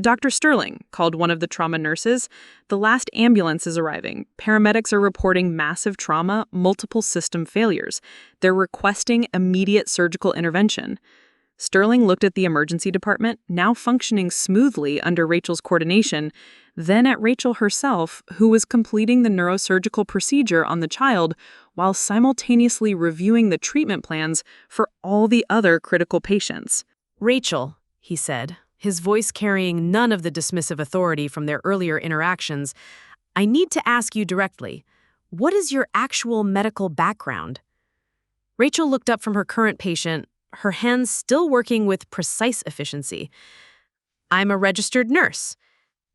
Dr. Sterling called one of the trauma nurses. The last ambulance is arriving. Paramedics are reporting massive trauma, multiple system failures. They're requesting immediate surgical intervention. Sterling looked at the emergency department, now functioning smoothly under Rachel's coordination, then at Rachel herself, who was completing the neurosurgical procedure on the child while simultaneously reviewing the treatment plans for all the other critical patients. "Rachel," he said, his voice carrying none of the dismissive authority from their earlier interactions, "I need to ask you directly, what is your actual medical background?" Rachel looked up from her current patient, her hands still working with precise efficiency. "I'm a registered nurse,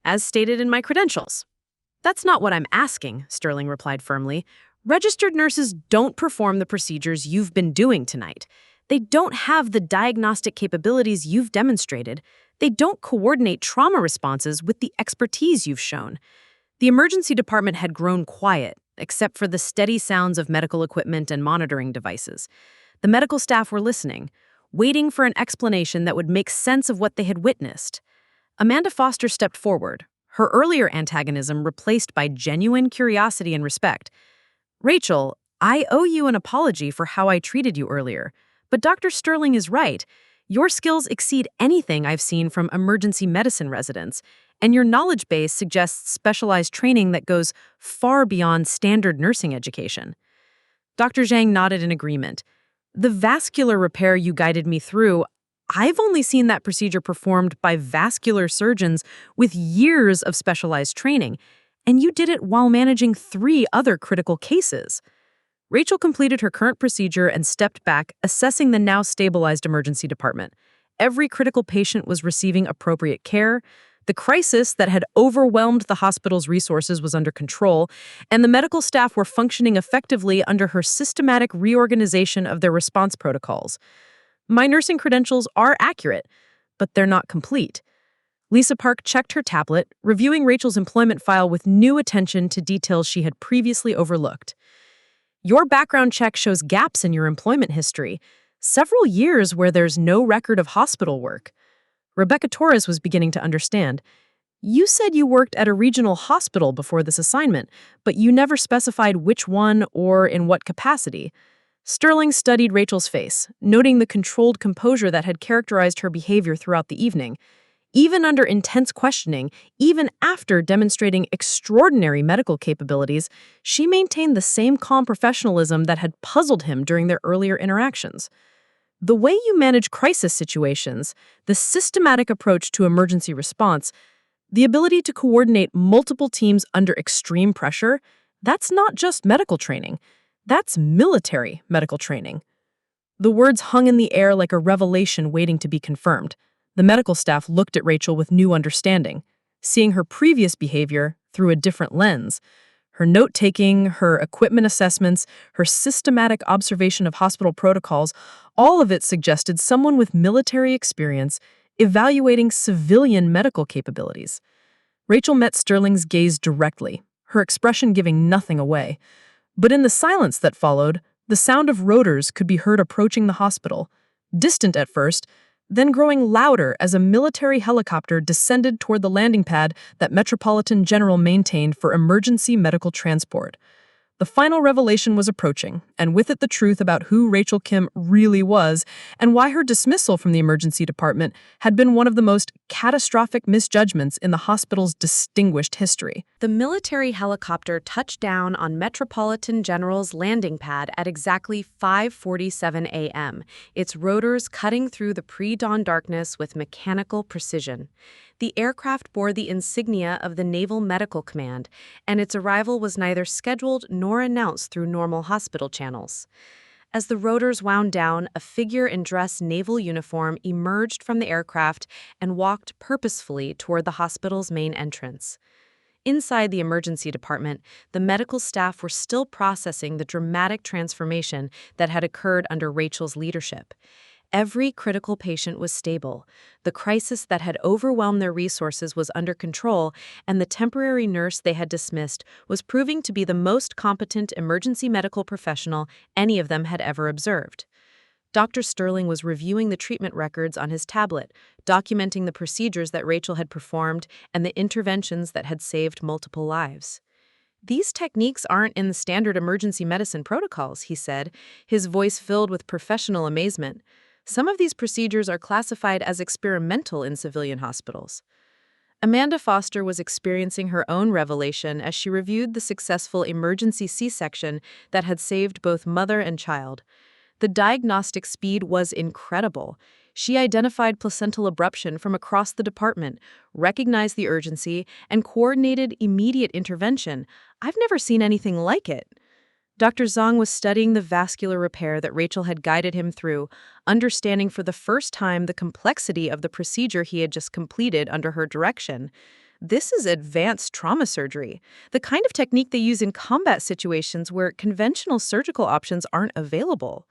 as stated in my credentials." "That's not what I'm asking," Sterling replied firmly. "Registered nurses don't perform the procedures you've been doing tonight. They don't have the diagnostic capabilities you've demonstrated. They don't coordinate trauma responses with the expertise you've shown." The emergency department had grown quiet, except for the steady sounds of medical equipment and monitoring devices. The medical staff were listening, waiting for an explanation that would make sense of what they had witnessed. Amanda Foster stepped forward, her earlier antagonism replaced by genuine curiosity and respect. "Rachel, I owe you an apology for how I treated you earlier, but Dr. Sterling is right. Your skills exceed anything I've seen from emergency medicine residents, and your knowledge base suggests specialized training that goes far beyond standard nursing education." Dr. Zhang nodded in agreement. "The vascular repair you guided me through, I've only seen that procedure performed by vascular surgeons with years of specialized training, and you did it while managing 3 other critical cases." Rachel completed her current procedure and stepped back, assessing the now stabilized emergency department. Every critical patient was receiving appropriate care, the crisis that had overwhelmed the hospital's resources was under control, and the medical staff were functioning effectively under her systematic reorganization of their response protocols. "My nursing credentials are accurate, but they're not complete." Lisa Park checked her tablet, reviewing Rachel's employment file with new attention to details she had previously overlooked. "Your background check shows gaps in your employment history, several years where there's no record of hospital work." Rebecca Torres was beginning to understand. "You said you worked at a regional hospital before this assignment, but you never specified which one or in what capacity." Sterling studied Rachel's face, noting the controlled composure that had characterized her behavior throughout the evening. Even under intense questioning, even after demonstrating extraordinary medical capabilities, she maintained the same calm professionalism that had puzzled him during their earlier interactions. "The way you manage crisis situations, the systematic approach to emergency response, the ability to coordinate multiple teams under extreme pressure, that's not just medical training. That's military medical training." The words hung in the air like a revelation waiting to be confirmed. The medical staff looked at Rachel with new understanding, seeing her previous behavior through a different lens. Her note-taking, her equipment assessments, her systematic observation of hospital protocols, all of it suggested someone with military experience evaluating civilian medical capabilities. Rachel met Sterling's gaze directly, her expression giving nothing away. But in the silence that followed, the sound of rotors could be heard approaching the hospital. Distant at first, then growing louder as a military helicopter descended toward the landing pad that Metropolitan General maintained for emergency medical transport. The final revelation was approaching, and with it the truth about who Rachel Kim really was and why her dismissal from the emergency department had been one of the most catastrophic misjudgments in the hospital's distinguished history. The military helicopter touched down on Metropolitan General's landing pad at exactly 5:47 a.m., its rotors cutting through the pre-dawn darkness with mechanical precision. The aircraft bore the insignia of the Naval Medical Command, and its arrival was neither scheduled nor announced through normal hospital channels. As the rotors wound down, a figure in dress naval uniform emerged from the aircraft and walked purposefully toward the hospital's main entrance. Inside the emergency department, the medical staff were still processing the dramatic transformation that had occurred under Rachel's leadership. Every critical patient was stable. The crisis that had overwhelmed their resources was under control, and the temporary nurse they had dismissed was proving to be the most competent emergency medical professional any of them had ever observed. Dr. Sterling was reviewing the treatment records on his tablet, documenting the procedures that Rachel had performed and the interventions that had saved multiple lives. "These techniques aren't in the standard emergency medicine protocols," he said, his voice filled with professional amazement. "Some of these procedures are classified as experimental in civilian hospitals." Amanda Foster was experiencing her own revelation as she reviewed the successful emergency C-section that had saved both mother and child. The diagnostic speed was incredible. She identified placental abruption from across the department, recognized the urgency, and coordinated immediate intervention. "I've never seen anything like it." Dr. Zhang was studying the vascular repair that Rachel had guided him through, understanding for the first time the complexity of the procedure he had just completed under her direction. "This is advanced trauma surgery, the kind of technique they use in combat situations where conventional surgical options aren't available."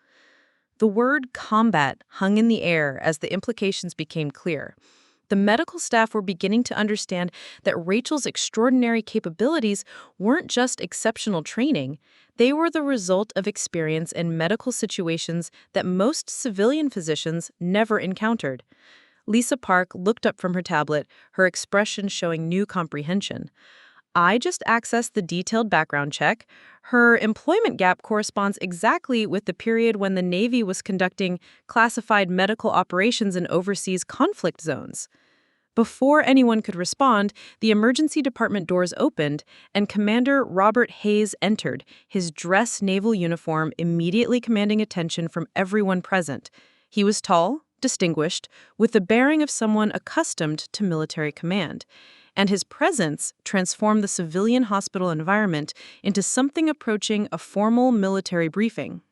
The word combat hung in the air as the implications became clear. The medical staff were beginning to understand that Rachel's extraordinary capabilities weren't just exceptional training. They were the result of experience in medical situations that most civilian physicians never encountered. Lisa Park looked up from her tablet, her expression showing new comprehension. "I just accessed the detailed background check. Her employment gap corresponds exactly with the period when the Navy was conducting classified medical operations in overseas conflict zones." Before anyone could respond, the emergency department doors opened, and Commander Robert Hayes entered, his dress naval uniform immediately commanding attention from everyone present. He was tall, distinguished, with the bearing of someone accustomed to military command, and his presence transformed the civilian hospital environment into something approaching a formal military briefing.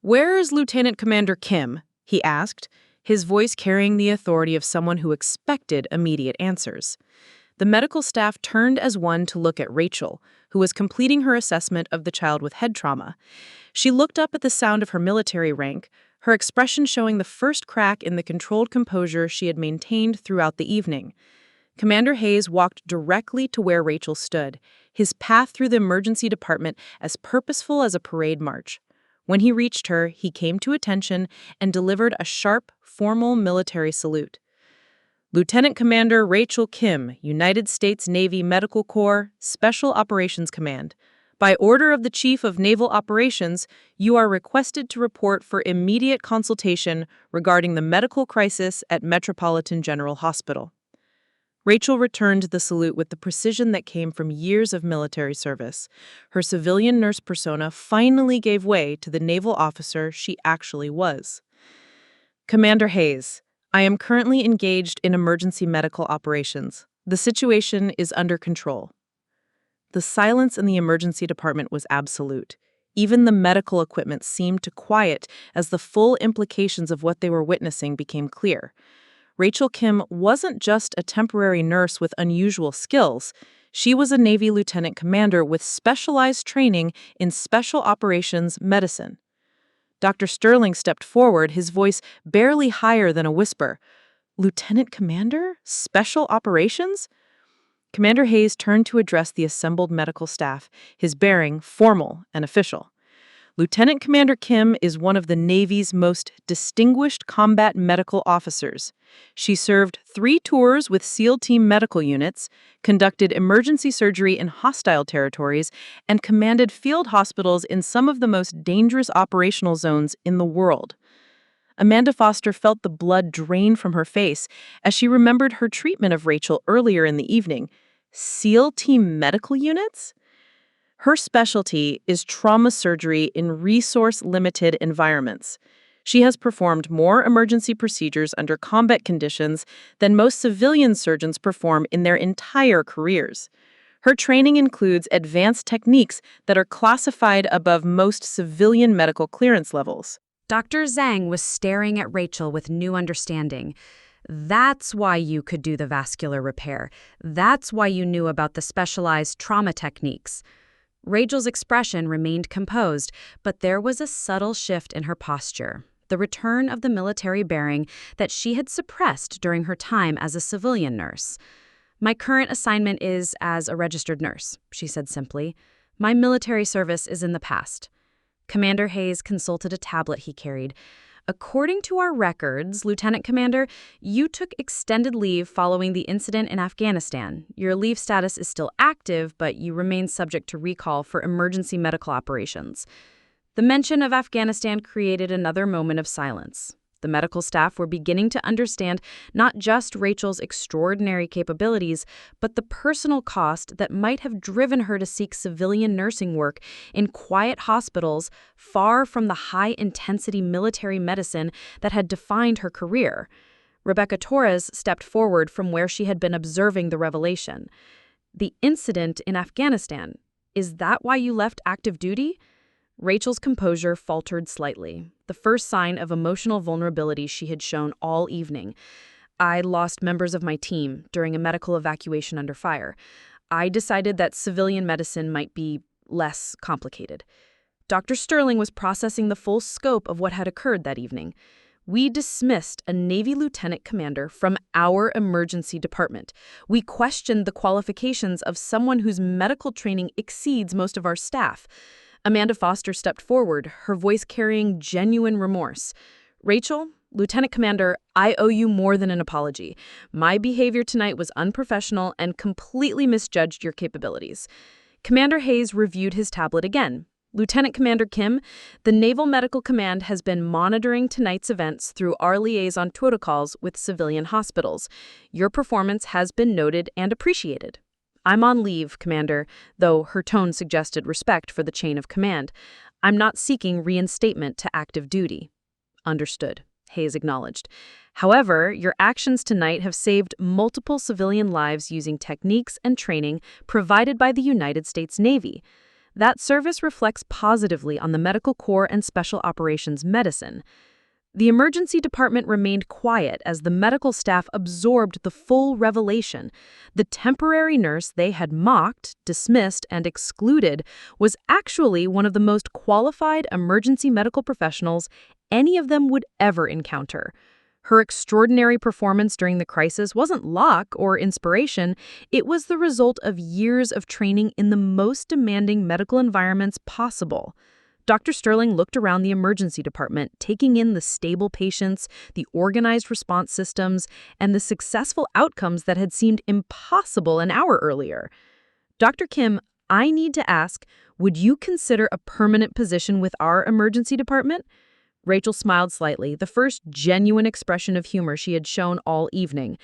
"Where is Lieutenant Commander Kim?" he asked, his voice carrying the authority of someone who expected immediate answers. The medical staff turned as one to look at Rachel, who was completing her assessment of the child with head trauma. She looked up at the sound of her military rank, her expression showing the first crack in the controlled composure she had maintained throughout the evening. Commander Hayes walked directly to where Rachel stood, his path through the emergency department as purposeful as a parade march. When he reached her, he came to attention and delivered a sharp, formal military salute. "Lieutenant Commander Rachel Kim, United States Navy Medical Corps, Special Operations Command. By order of the Chief of Naval Operations, you are requested to report for immediate consultation regarding the medical crisis at Metropolitan General Hospital." Rachel returned the salute with the precision that came from years of military service. Her civilian nurse persona finally gave way to the naval officer she actually was. "Commander Hayes, I am currently engaged in emergency medical operations. The situation is under control." The silence in the emergency department was absolute. Even the medical equipment seemed to quiet as the full implications of what they were witnessing became clear. Rachel Kim wasn't just a temporary nurse with unusual skills. She was a Navy lieutenant commander with specialized training in special operations medicine. Dr. Sterling stepped forward, his voice barely higher than a whisper. "Lieutenant Commander? Special operations?" Commander Hayes turned to address the assembled medical staff, his bearing formal and official. Lieutenant Commander Kim is one of the Navy's most distinguished combat medical officers. She served 3 tours with SEAL Team medical units, conducted emergency surgery in hostile territories, and commanded field hospitals in some of the most dangerous operational zones in the world. Amanda Foster felt the blood drain from her face as she remembered her treatment of Rachel earlier in the evening. SEAL Team medical units? Her specialty is trauma surgery in resource-limited environments. She has performed more emergency procedures under combat conditions than most civilian surgeons perform in their entire careers. Her training includes advanced techniques that are classified above most civilian medical clearance levels. Dr. Zhang was staring at Rachel with new understanding. That's why you could do the vascular repair. That's why you knew about the specialized trauma techniques. Rachel's expression remained composed, but there was a subtle shift in her posture, the return of the military bearing that she had suppressed during her time as a civilian nurse. "My current assignment is as a registered nurse," she said simply. "My military service is in the past." Commander Hayes consulted a tablet he carried. "According to our records, Lieutenant Commander, you took extended leave following the incident in Afghanistan. Your leave status is still active, but you remain subject to recall for emergency medical operations." The mention of Afghanistan created another moment of silence. The medical staff were beginning to understand not just Rachel's extraordinary capabilities, but the personal cost that might have driven her to seek civilian nursing work in quiet hospitals far from the high-intensity military medicine that had defined her career. Rebecca Torres stepped forward from where she had been observing the revelation. "The incident in Afghanistan, is that why you left active duty?" Rachel's composure faltered slightly, the first sign of emotional vulnerability she had shown all evening. "I lost members of my team during a medical evacuation under fire. I decided that civilian medicine might be less complicated." Dr. Sterling was processing the full scope of what had occurred that evening. "We dismissed a Navy lieutenant commander from our emergency department. We questioned the qualifications of someone whose medical training exceeds most of our staff." Amanda Foster stepped forward, her voice carrying genuine remorse. "Rachel, Lieutenant Commander, I owe you more than an apology. My behavior tonight was unprofessional and completely misjudged your capabilities." Commander Hayes reviewed his tablet again. "Lieutenant Commander Kim, the Naval Medical Command has been monitoring tonight's events through our liaison protocols with civilian hospitals. Your performance has been noted and appreciated." "I'm on leave, Commander," though her tone suggested respect for the chain of command. "I'm not seeking reinstatement to active duty." "Understood," Hayes acknowledged. "However, your actions tonight have saved multiple civilian lives using techniques and training provided by the United States Navy. That service reflects positively on the Medical Corps and Special Operations Medicine." The emergency department remained quiet as the medical staff absorbed the full revelation. The temporary nurse they had mocked, dismissed, and excluded was actually one of the most qualified emergency medical professionals any of them would ever encounter. Her extraordinary performance during the crisis wasn't luck or inspiration. It was the result of years of training in the most demanding medical environments possible. Dr. Sterling looked around the emergency department, taking in the stable patients, the organized response systems, and the successful outcomes that had seemed impossible an hour earlier. "Dr. Kim, I need to ask, would you consider a permanent position with our emergency department?" Rachel smiled slightly, the first genuine expression of humor she had shown all evening.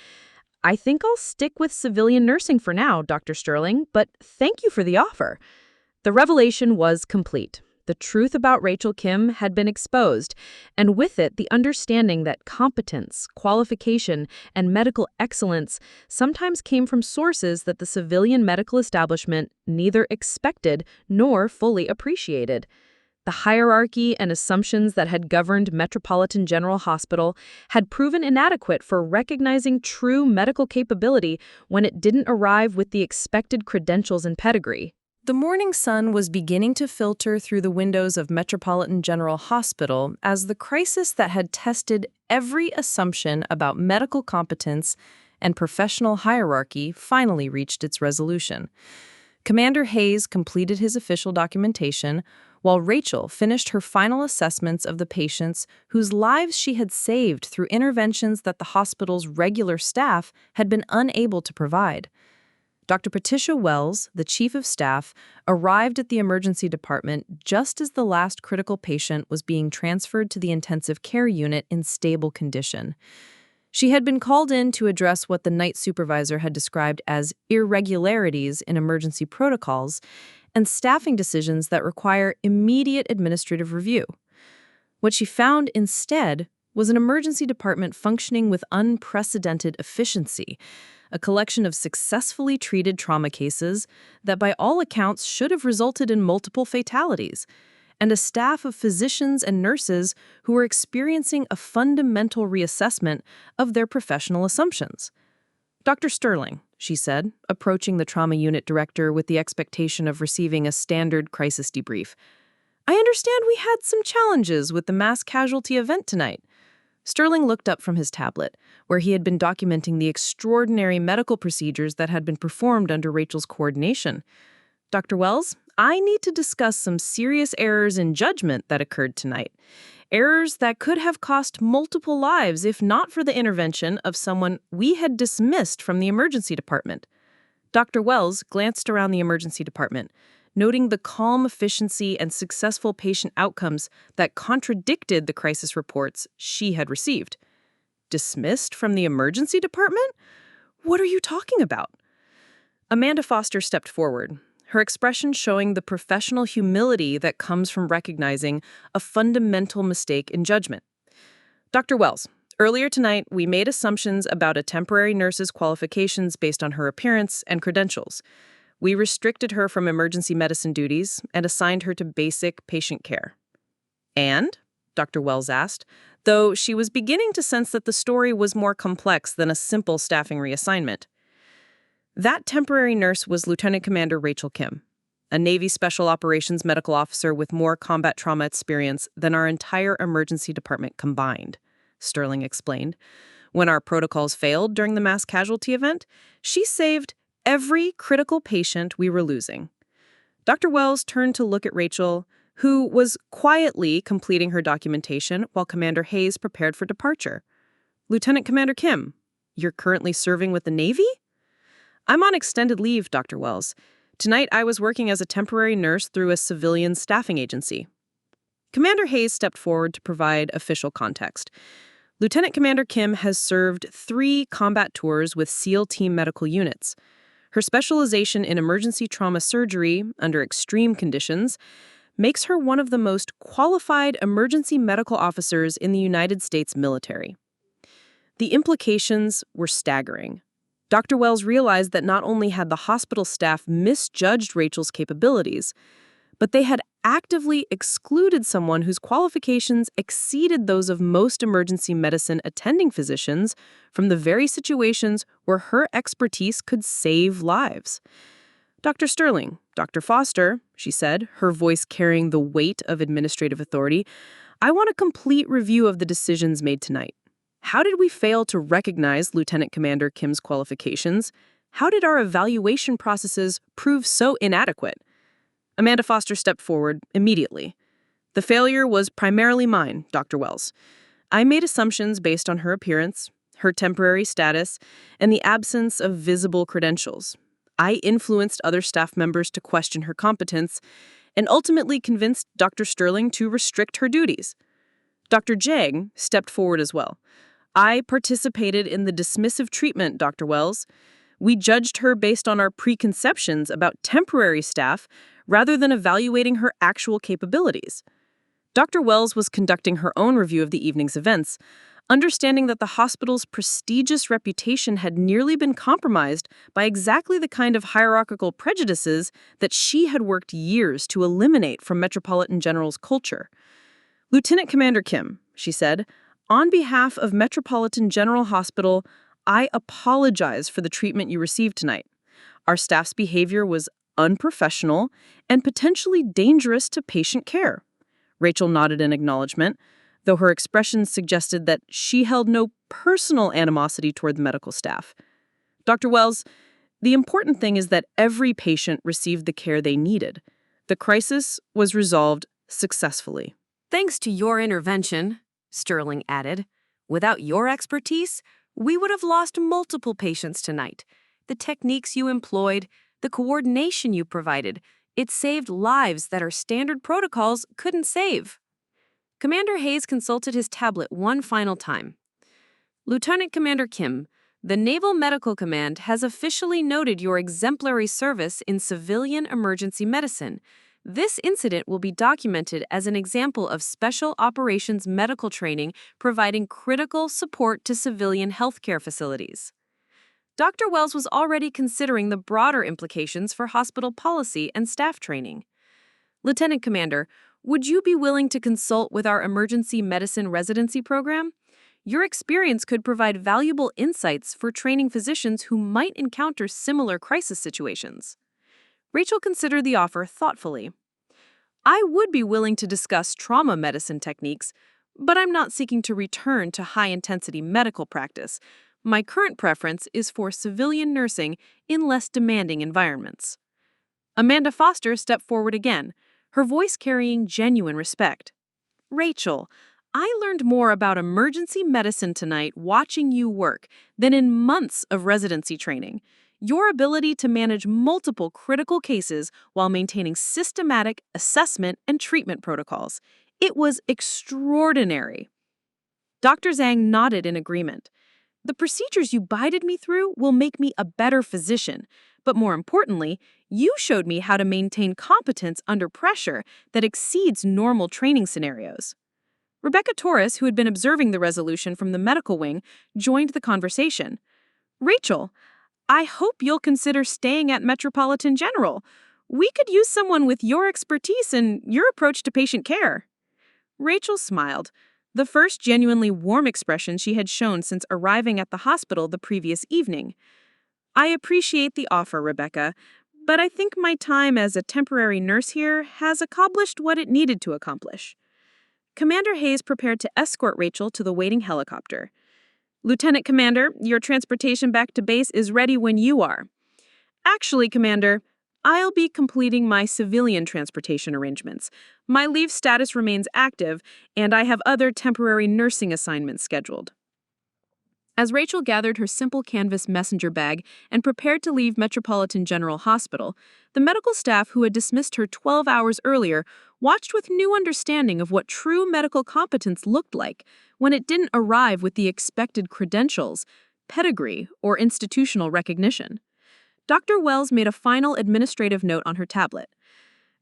"I think I'll stick with civilian nursing for now, Dr. Sterling, but thank you for the offer." The revelation was complete. The truth about Rachel Kim had been exposed, and with it, the understanding that competence, qualification, and medical excellence sometimes came from sources that the civilian medical establishment neither expected nor fully appreciated. The hierarchy and assumptions that had governed Metropolitan General Hospital had proven inadequate for recognizing true medical capability when it didn't arrive with the expected credentials and pedigree. The morning sun was beginning to filter through the windows of Metropolitan General Hospital as the crisis that had tested every assumption about medical competence and professional hierarchy finally reached its resolution. Commander Hayes completed his official documentation, while Rachel finished her final assessments of the patients whose lives she had saved through interventions that the hospital's regular staff had been unable to provide. Dr. Patricia Wells, the chief of staff, arrived at the emergency department just as the last critical patient was being transferred to the intensive care unit in stable condition. She had been called in to address what the night supervisor had described as irregularities in emergency protocols and staffing decisions that require immediate administrative review. What she found instead was an emergency department functioning with unprecedented efficiency, a collection of successfully treated trauma cases that by all accounts should have resulted in multiple fatalities, and a staff of physicians and nurses who were experiencing a fundamental reassessment of their professional assumptions. "Dr. Sterling," she said, approaching the trauma unit director with the expectation of receiving a standard crisis debrief. "I understand we had some challenges with the mass casualty event tonight." Sterling looked up from his tablet, where he had been documenting the extraordinary medical procedures that had been performed under Rachel's coordination. "Dr. Wells, I need to discuss some serious errors in judgment that occurred tonight. Errors that could have cost multiple lives if not for the intervention of someone we had dismissed from the emergency department." Dr. Wells glanced around the emergency department, noting the calm efficiency and successful patient outcomes that contradicted the crisis reports she had received. "Dismissed from the emergency department? What are you talking about?" Amanda Foster stepped forward, her expression showing the professional humility that comes from recognizing a fundamental mistake in judgment. "Dr. Wells, earlier tonight we made assumptions about a temporary nurse's qualifications based on her appearance and credentials. We restricted her from emergency medicine duties and assigned her to basic patient care." "And?" Dr. Wells asked, though she was beginning to sense that the story was more complex than a simple staffing reassignment. "That temporary nurse was Lieutenant Commander Rachel Kim, a Navy Special Operations medical officer with more combat trauma experience than our entire emergency department combined," Sterling explained. "When our protocols failed during the mass casualty event, she saved every critical patient we were losing." Dr. Wells turned to look at Rachel, who was quietly completing her documentation while Commander Hayes prepared for departure. "Lieutenant Commander Kim, you're currently serving with the Navy?" "I'm on extended leave, Dr. Wells. Tonight I was working as a temporary nurse through a civilian staffing agency." Commander Hayes stepped forward to provide official context. "Lieutenant Commander Kim has served 3 combat tours with SEAL Team medical units. Her specialization in emergency trauma surgery under extreme conditions makes her one of the most qualified emergency medical officers in the United States military." The implications were staggering. Dr. Wells realized that not only had the hospital staff misjudged Rachel's capabilities, but they had actively excluded someone whose qualifications exceeded those of most emergency medicine attending physicians from the very situations where her expertise could save lives. "Dr. Sterling, Dr. Foster," she said, her voice carrying the weight of administrative authority, "I want a complete review of the decisions made tonight. How did we fail to recognize Lieutenant Commander Kim's qualifications? How did our evaluation processes prove so inadequate?" Amanda Foster stepped forward immediately. "The failure was primarily mine, Dr. Wells. I made assumptions based on her appearance, her temporary status, and the absence of visible credentials. I influenced other staff members to question her competence and ultimately convinced Dr. Sterling to restrict her duties." Dr. Jang stepped forward as well. "I participated in the dismissive treatment, Dr. Wells. We judged her based on our preconceptions about temporary staff rather than evaluating her actual capabilities." Dr. Wells was conducting her own review of the evening's events, understanding that the hospital's prestigious reputation had nearly been compromised by exactly the kind of hierarchical prejudices that she had worked years to eliminate from Metropolitan General's culture. "Lieutenant Commander Kim," she said, "on behalf of Metropolitan General Hospital, I apologize for the treatment you received tonight. Our staff's behavior was unprofessional and potentially dangerous to patient care." Rachel nodded in acknowledgement, though her expression suggested that she held no personal animosity toward the medical staff. "Dr. Wells, the important thing is that every patient received the care they needed. The crisis was resolved successfully. Thanks to your intervention, Sterling added. Without your expertise, we would have lost multiple patients tonight. The techniques you employed, the coordination you provided, it saved lives that our standard protocols couldn't save. Commander Hayes consulted his tablet one final time. Lieutenant Commander Kim, the Naval Medical Command has officially noted your exemplary service in civilian emergency medicine. This incident will be documented as an example of special operations medical training providing critical support to civilian healthcare facilities. Dr. Wells was already considering the broader implications for hospital policy and staff training. Lieutenant Commander, would you be willing to consult with our emergency medicine residency program? Your experience could provide valuable insights for training physicians who might encounter similar crisis situations. Rachel considered the offer thoughtfully. I would be willing to discuss trauma medicine techniques, but I'm not seeking to return to high-intensity medical practice. My current preference is for civilian nursing in less demanding environments. Amanda Foster stepped forward again, her voice carrying genuine respect. Rachel, I learned more about emergency medicine tonight watching you work than in months of residency training. Your ability to manage multiple critical cases while maintaining systematic assessment and treatment protocols. It was extraordinary. Dr. Zhang nodded in agreement. The procedures you guided me through will make me a better physician, but more importantly, you showed me how to maintain competence under pressure that exceeds normal training scenarios. Rebecca Torres, who had been observing the resolution from the medical wing, joined the conversation. Rachel, I hope you'll consider staying at Metropolitan General. We could use someone with your expertise and your approach to patient care. Rachel smiled, the first genuinely warm expression she had shown since arriving at the hospital the previous evening. I appreciate the offer, Rebecca, but I think my time as a temporary nurse here has accomplished what it needed to accomplish. Commander Hayes prepared to escort Rachel to the waiting helicopter. Lieutenant Commander, your transportation back to base is ready when you are. Actually, Commander, I'll be completing my civilian transportation arrangements. My leave status remains active, and I have other temporary nursing assignments scheduled. As Rachel gathered her simple canvas messenger bag and prepared to leave Metropolitan General Hospital, the medical staff who had dismissed her 12 hours earlier watched with new understanding of what true medical competence looked like when it didn't arrive with the expected credentials, pedigree, or institutional recognition. Dr. Wells made a final administrative note on her tablet.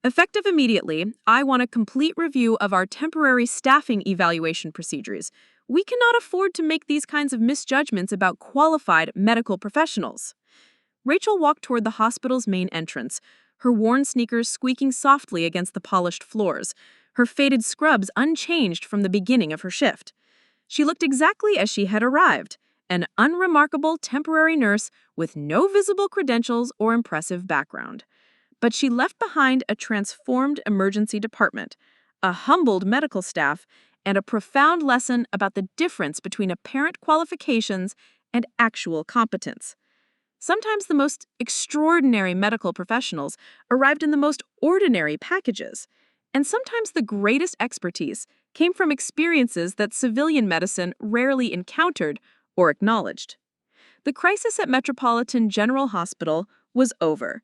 Effective immediately, I want a complete review of our temporary staffing evaluation procedures. We cannot afford to make these kinds of misjudgments about qualified medical professionals. Rachel walked toward the hospital's main entrance, her worn sneakers squeaking softly against the polished floors, her faded scrubs unchanged from the beginning of her shift. She looked exactly as she had arrived, an unremarkable temporary nurse with no visible credentials or impressive background. But she left behind a transformed emergency department, a humbled medical staff, and a profound lesson about the difference between apparent qualifications and actual competence. Sometimes the most extraordinary medical professionals arrived in the most ordinary packages, and sometimes the greatest expertise came from experiences that civilian medicine rarely encountered or acknowledged. The crisis at Metropolitan General Hospital was over,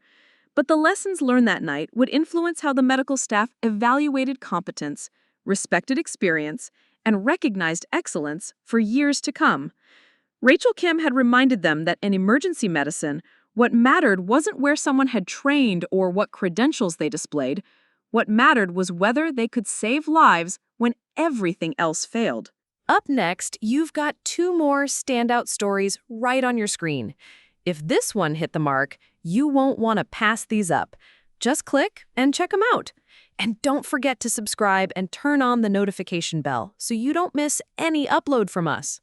but the lessons learned that night would influence how the medical staff evaluated competence, respected experience, and recognized excellence for years to come. Rachel Kim had reminded them that in emergency medicine, what mattered wasn't where someone had trained or what credentials they displayed. What mattered was whether they could save lives when everything else failed. Up next, you've got 2 more standout stories right on your screen. If this one hit the mark, you won't want to pass these up. Just click and check them out. And don't forget to subscribe and turn on the notification bell so you don't miss any upload from us.